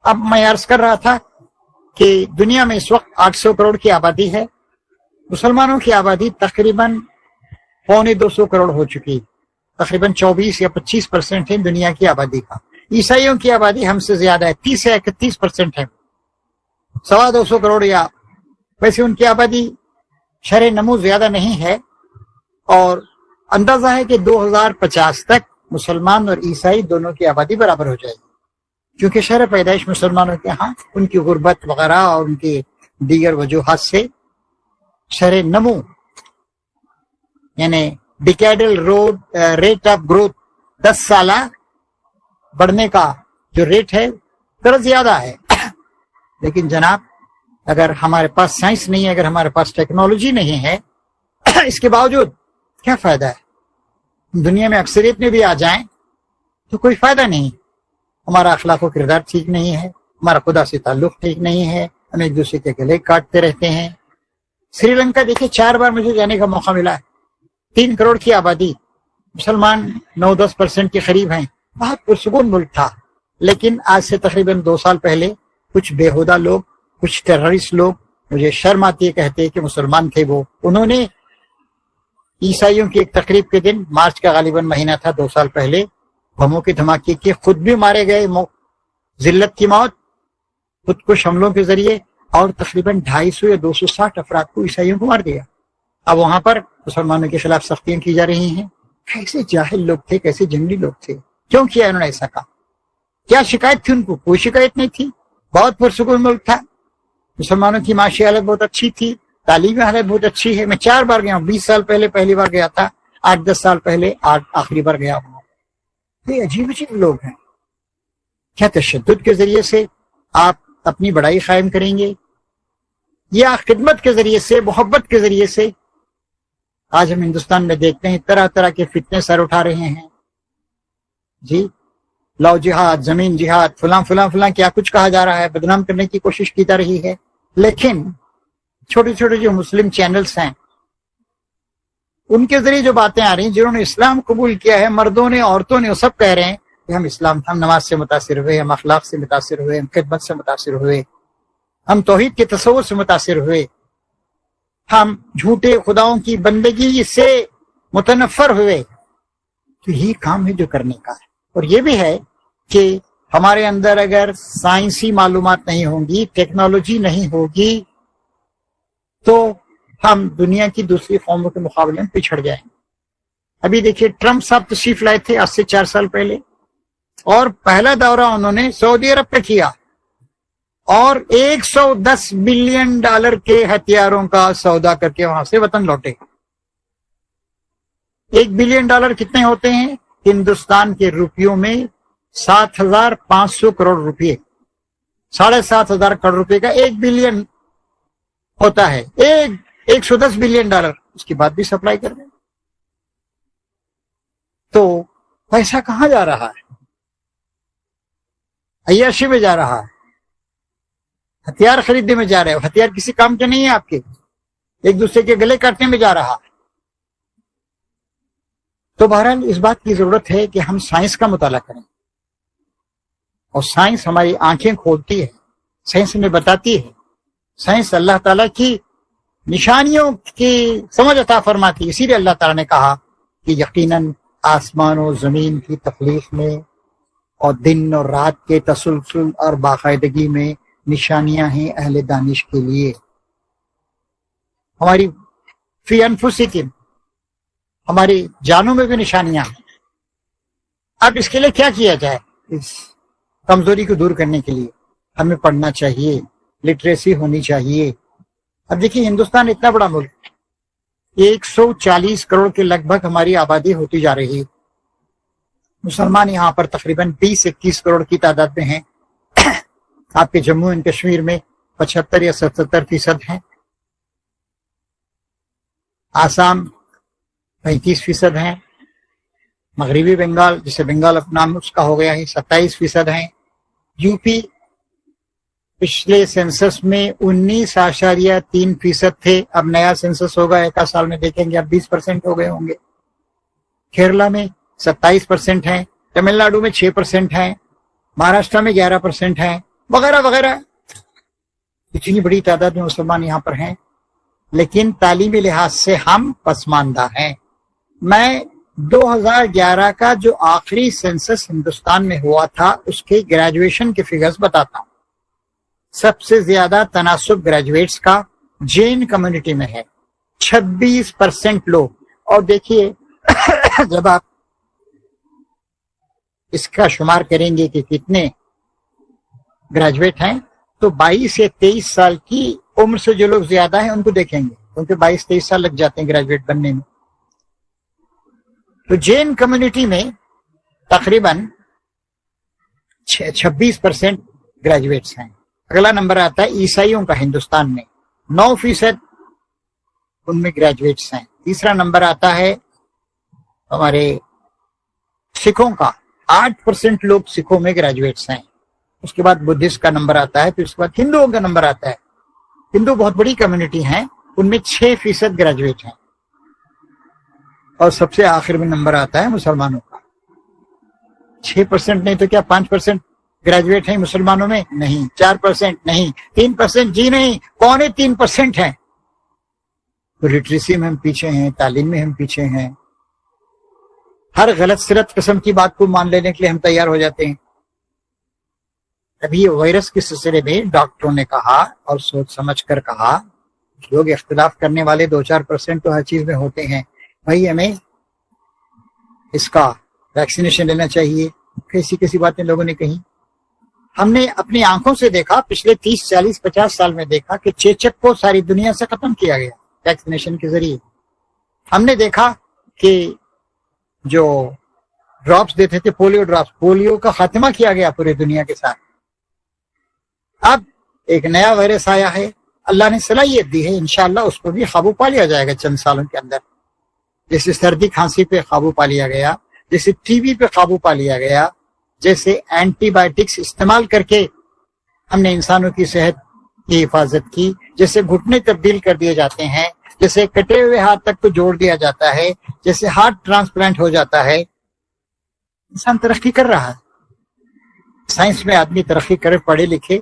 अब मैं अर्ज कर रहा था कि दुनिया में इस वक्त 800 करोड़ की आबादी है। मुसलमानों की आबादी तकरीबन 225 करोड़ हो चुकी, तकरीबन 24 या 25% है दुनिया की आबादी का। ईसाइयों की आबादी हमसे ज्यादा है, 30 से 31% है, 225 करोड़। या वैसे उनकी आबादी शरह नमू ज्यादा नहीं है, और अंदाजा है कि 2050 तक मुसलमान और ईसाई दोनों की आबादी बराबर हो जाएगी, क्योंकि शहर पैदाइश मुसलमानों के यहाँ उनकी गुर्बत वगैरह और उनकी दीगर वजूहात से शहर नमू यानी डिकेडल रेट ऑफ ग्रोथ 10 साल बढ़ने का जो रेट है थोड़ा ज्यादा है। लेकिन जनाब, अगर हमारे पास साइंस नहीं है, अगर हमारे पास टेक्नोलॉजी नहीं है, इसके बावजूद क्या फायदा है? दुनिया में अक्सरियत में भी आ जाएं तो कोई फायदा नहीं। हमारा अखलाक व किरदार ठीक नहीं है, हमारा खुदा से ताल्लुक ठीक नहीं है, हम एक दूसरे के गले काटते रहते हैं। श्रीलंका देखिए, 4 बार मुझे जाने का मौका मिला है। 3 करोड़ की आबादी, मुसलमान 9-10% के करीब हैं, बहुत पुरसुकून मुल्क था। लेकिन आज से तकरीबन 2 साल पहले कुछ बेहुदा लोग, कुछ टेररिस्ट लोग, मुझे शर्म आती है कहते हैं कि मुसलमान थे वो, उन्होंने ईसाइयों की एक तकरीब के दिन, मार्च का गालिबन महीना था 2 साल पहले, बमों के धमाके किए, खुद भी मारे गए, जिल्लत की मौत खुद कुछ हमलों के जरिए, और तकरीबन 250 या 260 अफराद को ईसाइयों को मार दिया। अब वहां पर मुसलमानों के खिलाफ सख्तियां की जा रही हैं। कैसे जाहिल लोग थे, कैसे जंगली लोग थे, क्यों किया उन्होंने ऐसा काम? क्या शिकायत थी उनको? कोई शिकायत नहीं थी। बहुत पुरसुकून मुल्क था, मुसलमानों की माशी हालत बहुत अच्छी थी, तालीमी हालत बहुत अच्छी है। मैं 4 बार गया हूँ, 20 साल पहले पहली बार गया था, 8-10 साल पहले आखिरी बार गया हूँ। ये अजीब अजीब लोग हैं। क्या तशद्दुद के जरिए से आप अपनी बड़ाई कायम करेंगे, या खिदमत के जरिए से, मोहब्बत के जरिए से? आज हम हिंदुस्तान में देखते हैं तरह तरह के फितने सर उठा रहे हैं जी। लव जिहाद, जमीन जिहाद, फलां फलां फलां क्या कुछ कहा जा रहा है, बदनाम करने की कोशिश की जा रही है। लेकिन छोटे छोटे जो मुस्लिम चैनल्स हैं, उनके जरिए जो बातें आ रही हैं, जिन्होंने इस्लाम कबूल किया है, मर्दों ने, औरतों ने, वो सब कह रहे हैं कि हम इस्लाम, हम नमाज से मुतासिर हुए, हम अखलाक से मुतासिर हुए, हम खिदमत से मुतासिर हुए, हम तौहीद के तसव्वुर से मुतासिर हुए, हम झूठे खुदाओं की बंदगी से मुतनफ़र हुए। तो ये काम है जो करने का है। और ये भी है कि हमारे अंदर अगर साइंसी मालूमात नहीं होंगी, टेक्नोलॉजी नहीं होगी, तो हम दुनिया की दूसरी कौमों के मुकाबले में पिछड़ जाएंगे। अभी देखिए, ट्रंप साहब तशरीफ लाए थे आज से 4 साल पहले, और पहला दौरा उन्होंने सऊदी अरब पे किया, और $110 बिलियन के हथियारों का सौदा करके वहां से वतन लौटे। $1 बिलियन कितने होते हैं? हिंदुस्तान के रुपयों में 7,500 करोड़ रुपये, 7,500 करोड़ रुपए का 1 बिलियन होता है। 110 बिलियन डॉलर, उसके बाद भी सप्लाई कर रहे हैं। तो पैसा कहां जा रहा है? عیاشی میں جا رہا ہے, ہتھیار خریدنے میں جا رہے ہو, ہتھیار کسی کام کے نہیں ہے آپ کے, ایک دوسرے کے گلے کاٹنے میں جا رہا ہے. تو بہرحال اس بات کی ضرورت ہے کہ ہم سائنس کا مطالعہ کریں, اور سائنس ہماری آنکھیں کھولتی ہے, سائنس ہمیں بتاتی ہے, سائنس اللہ تعالیٰ کی نشانیوں کی سمجھ عطا فرماتی ہے. اسی لیے اللہ تعالیٰ نے کہا کہ یقیناً آسمان و زمین کی تخلیق میں اور دن اور رات کے تسلسل اور باقاعدگی میں نشانیاں ہیں اہل دانش کے لیے. ہماری فی انفسکم, ہماری جانوں میں بھی نشانیاں ہیں. اب اس کے لیے کیا کیا جائے؟ اس کمزوری کو دور کرنے کے لیے ہمیں پڑھنا چاہیے, لٹریسی ہونی چاہیے. اب دیکھیے ہندوستان اتنا بڑا ملک, 140 کروڑ کے لگ بھگ ہماری آبادی ہوتی جا رہی ہے. مسلمان یہاں پر تقریباً 20-21 کروڑ کی تعداد میں ہیں. آپ کے جموں اینڈ کشمیر میں 75 یا 77% ہیں, آسام 35% ہیں, مغربی بنگال جسے بنگال اپنا نام اس کا ہو گیا ہے 27% ہیں. یو پی پچھلے سینسس میں 19.3% تھے, اب نیا سینسس ہوگا ایک سال میں دیکھیں گے اب 20% ہو گئے ہوں گے. کیرلا میں 27% ہیں, تمل ناڈو میں 6% ہیں, مہاراشٹر میں 11% ہیں, وغیرہ وغیرہ. اتنی بڑی تعداد میں مسلمان یہاں پر ہیں, لیکن تعلیمی لحاظ سے ہم پسماندہ ہیں. میں 2011 کا جو آخری سینسس ہندوستان میں ہوا تھا اس کے گریجویشن کے فگرز بتاتا ہوں. سب سے زیادہ تناسب گریجویٹس کا جین کمیونٹی میں ہے, 26% لوگ. اور دیکھیے جب آپ اس کا شمار کریں گے کہ کتنے گریجویٹ ہیں تو 22 سے 23 سال کی عمر سے جو لوگ زیادہ ہیں ان کو دیکھیں گے, کیونکہ 22-23 سال لگ جاتے ہیں گریجویٹ بننے میں. تو جین کمیونٹی میں تقریباً 26% گریجویٹس ہیں. اگلا نمبر آتا ہے عیسائیوں کا ہندوستان میں, 9% ان میں گریجویٹس ہیں. تیسرا نمبر آتا ہے ہمارے سکھوں کا, 8% لوگ سکھوں میں گریجویٹس ہیں. اس کے بعد بدھسٹ کا نمبر آتا ہے, پھر اس کے بعد ہندوؤں کا نمبر آتا ہے. ہندو بہت بڑی کمیونٹی ہیں, ان میں 6% گریجویٹ ہیں. اور سب سے آخر میں نمبر آتا ہے مسلمانوں کا, 6% نہیں تو کیا 5% گریجویٹ ہیں مسلمانوں میں؟ نہیں. 4% نہیں, 3% جی نہیں, 2.25% ہیں. تو لٹریسی میں ہم پیچھے ہیں, تعلیم میں ہم پیچھے ہیں. ہر غلط سلط قسم کی بات کو مان لینے کے لیے ہم تیار ہو جاتے ہیں. ابھی یہ وائرس کے سلسلے میں ڈاکٹروں نے کہا اور سوچ سمجھ کر کہا, لوگ اختلاف کرنے والے 2-4% تو ہر چیز میں ہوتے ہیں, بھائی ہمیں اس کا ویکسینیشن لینا چاہیے. کیسی باتیں لوگوں نے کہی. ہم نے اپنی آنکھوں سے دیکھا, پچھلے 30-40-50 سال میں دیکھا کہ چیچک کو ساری دنیا سے ختم کیا گیا ویکسینیشن کے ذریعے. ہم نے دیکھا کہ جو ڈراپس دیتے تھے پولیو ڈراپس, پولیو کا خاتمہ کیا گیا پوری دنیا کے ساتھ. اب ایک نیا وائرس آیا ہے, اللہ نے صلاحیت دی ہے, انشاءاللہ اس کو بھی قابو پا لیا جائے گا چند سالوں کے اندر. جیسے سردی کھانسی پہ قابو پا لیا گیا, جیسے ٹی بی پہ قابو پا لیا گیا, جیسے اینٹی بائیوٹکس استعمال کر کے ہم نے انسانوں کی صحت کی حفاظت کی, جیسے گھٹنے تبدیل کر دیے جاتے ہیں, جیسے کٹے ہوئے ہاتھ تک کو جوڑ دیا جاتا ہے, جیسے ہارٹ ٹرانسپلانٹ ہو جاتا ہے. انسان ترقی کر رہا ہے, سائنس میں آدمی ترقی کرے, پڑھے لکھے.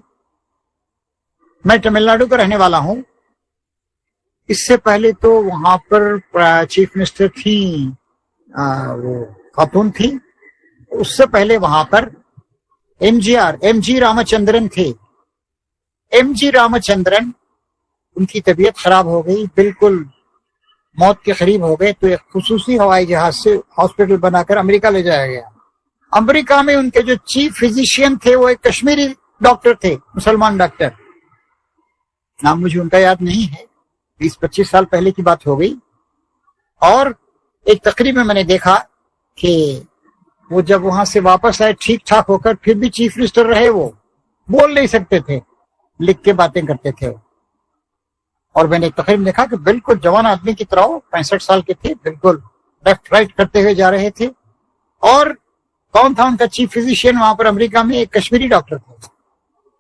میں تمل ناڈو کا رہنے والا ہوں. اس سے پہلے تو وہاں پر چیف منسٹر تھی وہ خاتون تھی. اس سے پہلے وہاں پر ایم جی رامچندرن تھے. ایم جی رامچندرن, ان کی طبیعت خراب ہو گئی, بالکل موت کے قریب ہو گئے, تو ایک خصوصی ہوائی جہاز سے ہاسپٹل بنا کر امریکہ لے جایا گیا. امریکہ میں ان کے جو چیف فزیشین تھے وہ ایک کشمیری ڈاکٹر تھے, مسلمان ڈاکٹر, نام مجھے ان کا یاد نہیں ہے, 20-25 سال پہلے کی بات ہو گئی. اور ایک تقریب میں نے دیکھا کہ وہ جب وہاں سے واپس آئے ٹھیک ٹھاک ہو کر, پھر بھی چیف منسٹر رہے. وہ بول نہیں سکتے تھے, لکھ کے باتیں کرتے تھے. اور میں نے ایک تقریب دیکھا کہ بالکل جوان آدمی کی طرح 65 سال کے تھے, بالکل لیفٹ رائٹ کرتے ہوئے جا رہے تھے. اور कौन था उनका चीफ फिजिशियन वहां पर अमेरिका में? एक कश्मीरी डॉक्टर था।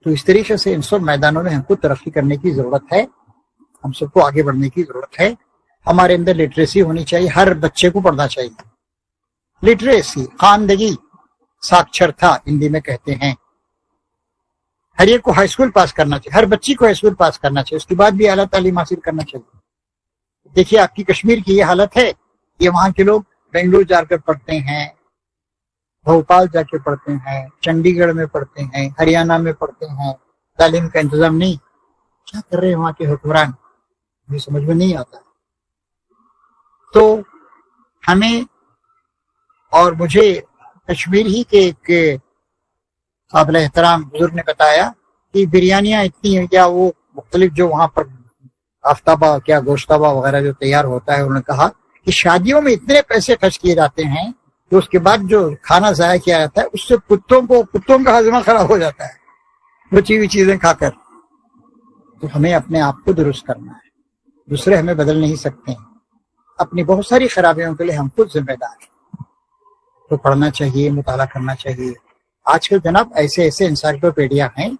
तो इस तरीके से इन सब मैदानों में हमको तरक्की करने की जरूरत है, हम सबको आगे बढ़ने की जरूरत है। हमारे अंदर लिटरेसी होनी चाहिए, हर बच्चे को पढ़ना चाहिए। लिटरेसी, खानदगी, साक्षरता हिंदी में कहते हैं। हर एक को हाई स्कूल पास करना चाहिए, हर बच्ची को हाई स्कूल पास करना चाहिए, उसके बाद भी आला तालीम हासिल करना चाहिए। देखिए आपकी कश्मीर की ये हालत है, ये वहां के लोग बेंगलुरु जाकर पढ़ते हैं, भोपाल जाके पढ़ते हैं, चंडीगढ़ में पढ़ते हैं, हरियाणा में पढ़ते हैं, तालीम का इंतजाम नहीं। क्या कर रहे हैं वहां के हुक्मरान, मुझे समझ में नहीं आता। तो हमें और मुझे कश्मीर ही के एक काबिल एहतराम बुजुर्ग ने बताया कि बिरयानियां इतनी हैं, क्या वो मुख्तलिफ जो वहां पर आफ्ताबा क्या गोश्ताबा वगैरह जो तैयार होता है, उन्होंने कहा कि शादियों में इतने पैसे खर्च किए जाते हैं कि उसके बाद जो खाना ज़ाया किया जाता है उससे कुत्तों का हजमा खराब हो जाता है बची हुई चीजें खाकर। तो हमें अपने आप को दुरुस्त करना है, दूसरे हमें बदल नहीं सकते हैं। अपनी बहुत सारी खराबियों के लिए हम खुद जिम्मेदार हैं। तो पढ़ना चाहिए, मुताला करना चाहिए। आजकल जनाब ऐसे ऐसे इंसाइक्लोपीडिया हैं,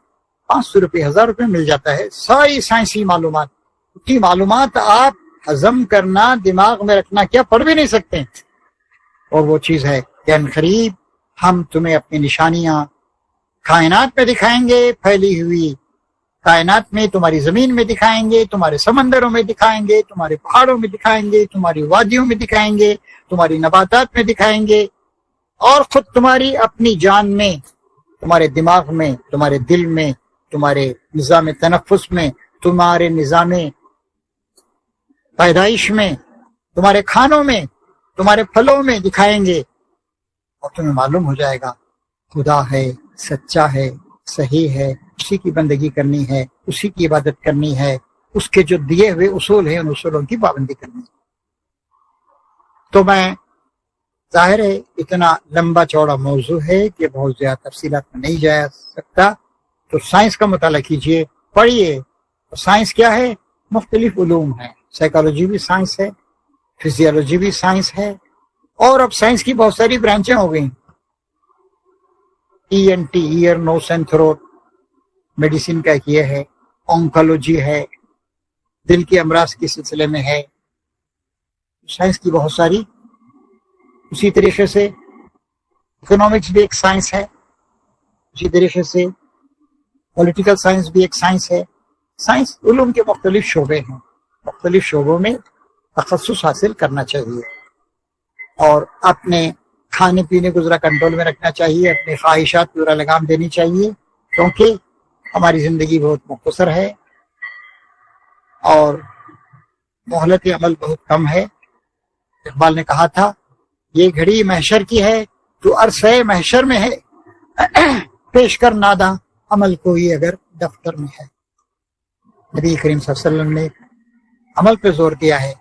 500 रुपये 1000 रुपये मिल जाता है, सारी साइंसी मालूमात। उतनी मालूमात आप हजम करना, दिमाग में रखना क्या पढ़ भी नहीं सकते। और वो चीज है कि अनकरीब हम तुम्हें अपनी निशानियां कायनात में दिखाएंगे, फैली हुई कायनात में, तुम्हारी जमीन में दिखाएंगे, तुम्हारे समंदरों में दिखाएंगे, तुम्हारे पहाड़ों में दिखाएंगे, तुम्हारी वादियों में दिखाएंगे, तुम्हारी नबातात में दिखाएंगे, और खुद तुम्हारी अपनी जान में, तुम्हारे दिमाग में, तुम्हारे दिल में, तुम्हारे निज़ाम तनफ्फुस में, तुम्हारे निज़ाम पैदाइश में, तुम्हारे खानों में, तुम्हारे फलों में दिखाएंगे। और तुम्हें मालूम हो जाएगा खुदा है, सच्चा है, सही है, उसी की बंदगी करनी है, उसी की इबादत करनी है, उसके जो दिए हुए उसूल हैं उन उसूलों की पाबंदी करनी है। तो मैं जाहिर है इतना लंबा चौड़ा मौजू है कि बहुत ज्यादा तफसीलात में नहीं जा सकता। तो साइंस का मुताला कीजिए, पढ़िए। तो साइंस क्या है? मुख्तलिफ उलूम है। साइकोलॉजी भी साइंस है, फिजियोलॉजी भी साइंस है, और अब साइंस की बहुत सारी ब्रांचें हो गई। ENT, ear nose and throat medicine का एक ये है, ऑन्कोलॉजी है, दिल के अमराज के सिलसिले में है। साइंस की बहुत सारी, उसी तरीके से इकोनॉमिक्स भी एक साइंस है, उसी तरीके से पॉलिटिकल साइंस भी एक साइंस है। साइंस उलूम के मुख्तलिफ शोबे हैं, मुख्तलिफ शोबों में तखस्सुस हासिल करना चाहिए, और अपने खाने पीने को जरा कंट्रोल में रखना चाहिए, अपने ख्वाहिशात को जरा लगाम देनी चाहिए, क्योंकि हमारी जिंदगी बहुत मुख्तसर है और मोहलत अमल बहुत कम है। इकबाल ने कहा था, ये घड़ी महशर की है, जो अरसे महशर में है, पेश कर नादा अमल कोई अगर दफ्तर में है। नबी करीम सल्लल्लाहु अलैहि वसल्लम ने अमल पे जोर दिया है,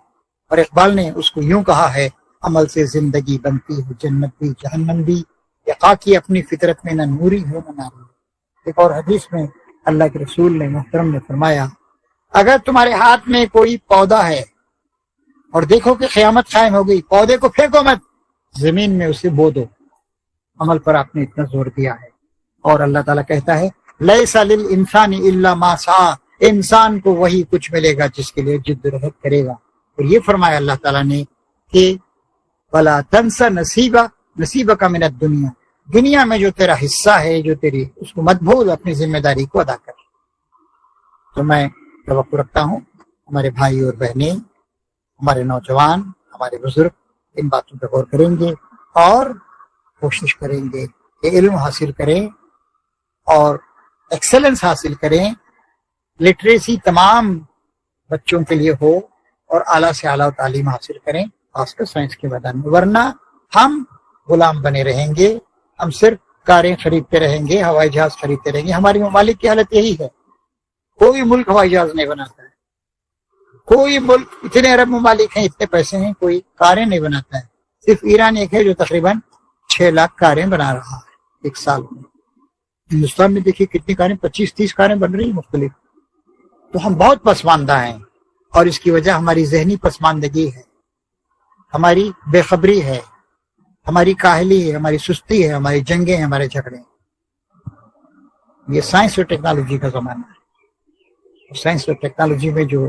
और इकबाल ने उसको यूं कहा है, अमल से जिंदगी बनती है जन्नत भी जहन्नम भी, यका की अपनी फितरत में न नूरी हो न नारी। एक और हदीस में अल्लाह के रसूल ने मुहतरम ने फरमाया, अगर तुम्हारे हाथ में कोई पौधा है और देखो कि क़यामत कायम हो गई, पौधे को फेंको मत, जमीन में उसे बो दो। अमल पर आपने इतना जोर दिया है। और अल्लाह ताला कहता है, लैसा लिल इंसानी इल्ला मा सा, इंसान को वही कुछ मिलेगा जिसके लिए जिद्दोजहद करेगा। और ये फरमाया अल्लाह ताला ने कि वला तंसा नसीबा का मिनत दुनिया, दुनिया में जो तेरा हिस्सा है, जो तेरी, उसको मत भूल, अपनी जिम्मेदारी को अदा कर। तो मैं तवक्को रखता हूँ हमारे भाई और बहनें, हमारे नौजवान, हमारे बुजुर्ग इन बातों पर गौर करेंगे और कोशिश करेंगे कि इल्म हासिल करें और एक्सेलेंस हासिल करें। लिटरेसी तमाम बच्चों के लिए हो और आला से आला तालीम हासिल करें, खासकर साइंस के मैदान में, वरना हम गुलाम बने रहेंगे। हम सिर्फ कारें खरीदते रहेंगे, हवाई जहाज खरीदते रहेंगे। हमारी ममालिक की हालत यही है, कोई मुल्क हवाई जहाज नहीं बनाता है, कोई मुल्क, इतने अरब ममालिक हैं, इतने पैसे हैं, कोई कारें नहीं बनाता है। सिर्फ ईरान एक है जो तकरीबन 6 लाख कारें बना रहा है एक साल में। हिंदुस्तान में देखिए कितनी कारें, 25-30 कारें बन रही है मुख्तलिफ। तो हम बहुत पसमानदा हैं, और इसकी वजह हमारी जहनी पसमानदगी है, हमारी बेखबरी है, ہماری کاہلی ہے، ہماری سستی ہے، ہماری جنگیں ہیں، ہمارے جھگڑے ہیں۔ یہ سائنس اور ٹیکنالوجی کا زمانہ ہے۔ سائنس اور ٹیکنالوجی میں جو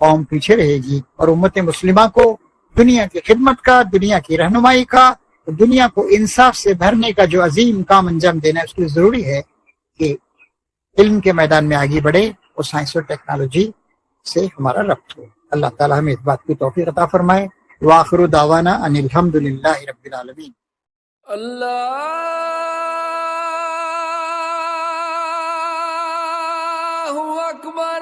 قوم پیچھے رہے گی اور امت مسلمہ کو دنیا کی خدمت کا، دنیا کی رہنمائی کا، دنیا کو انصاف سے بھرنے کا جو عظیم کام انجام دینا ہے، اس کے لیے ضروری ہے کہ علم کے میدان میں آگے بڑھے اور سائنس اور ٹیکنالوجی سے ہمارا ربط ہو۔ اللہ تعالیٰ ہمیں اس بات کی توفیق عطا فرمائے۔ وآخر دعوانا ان الحمد للہ رب العالمین۔ اللہ اکبر۔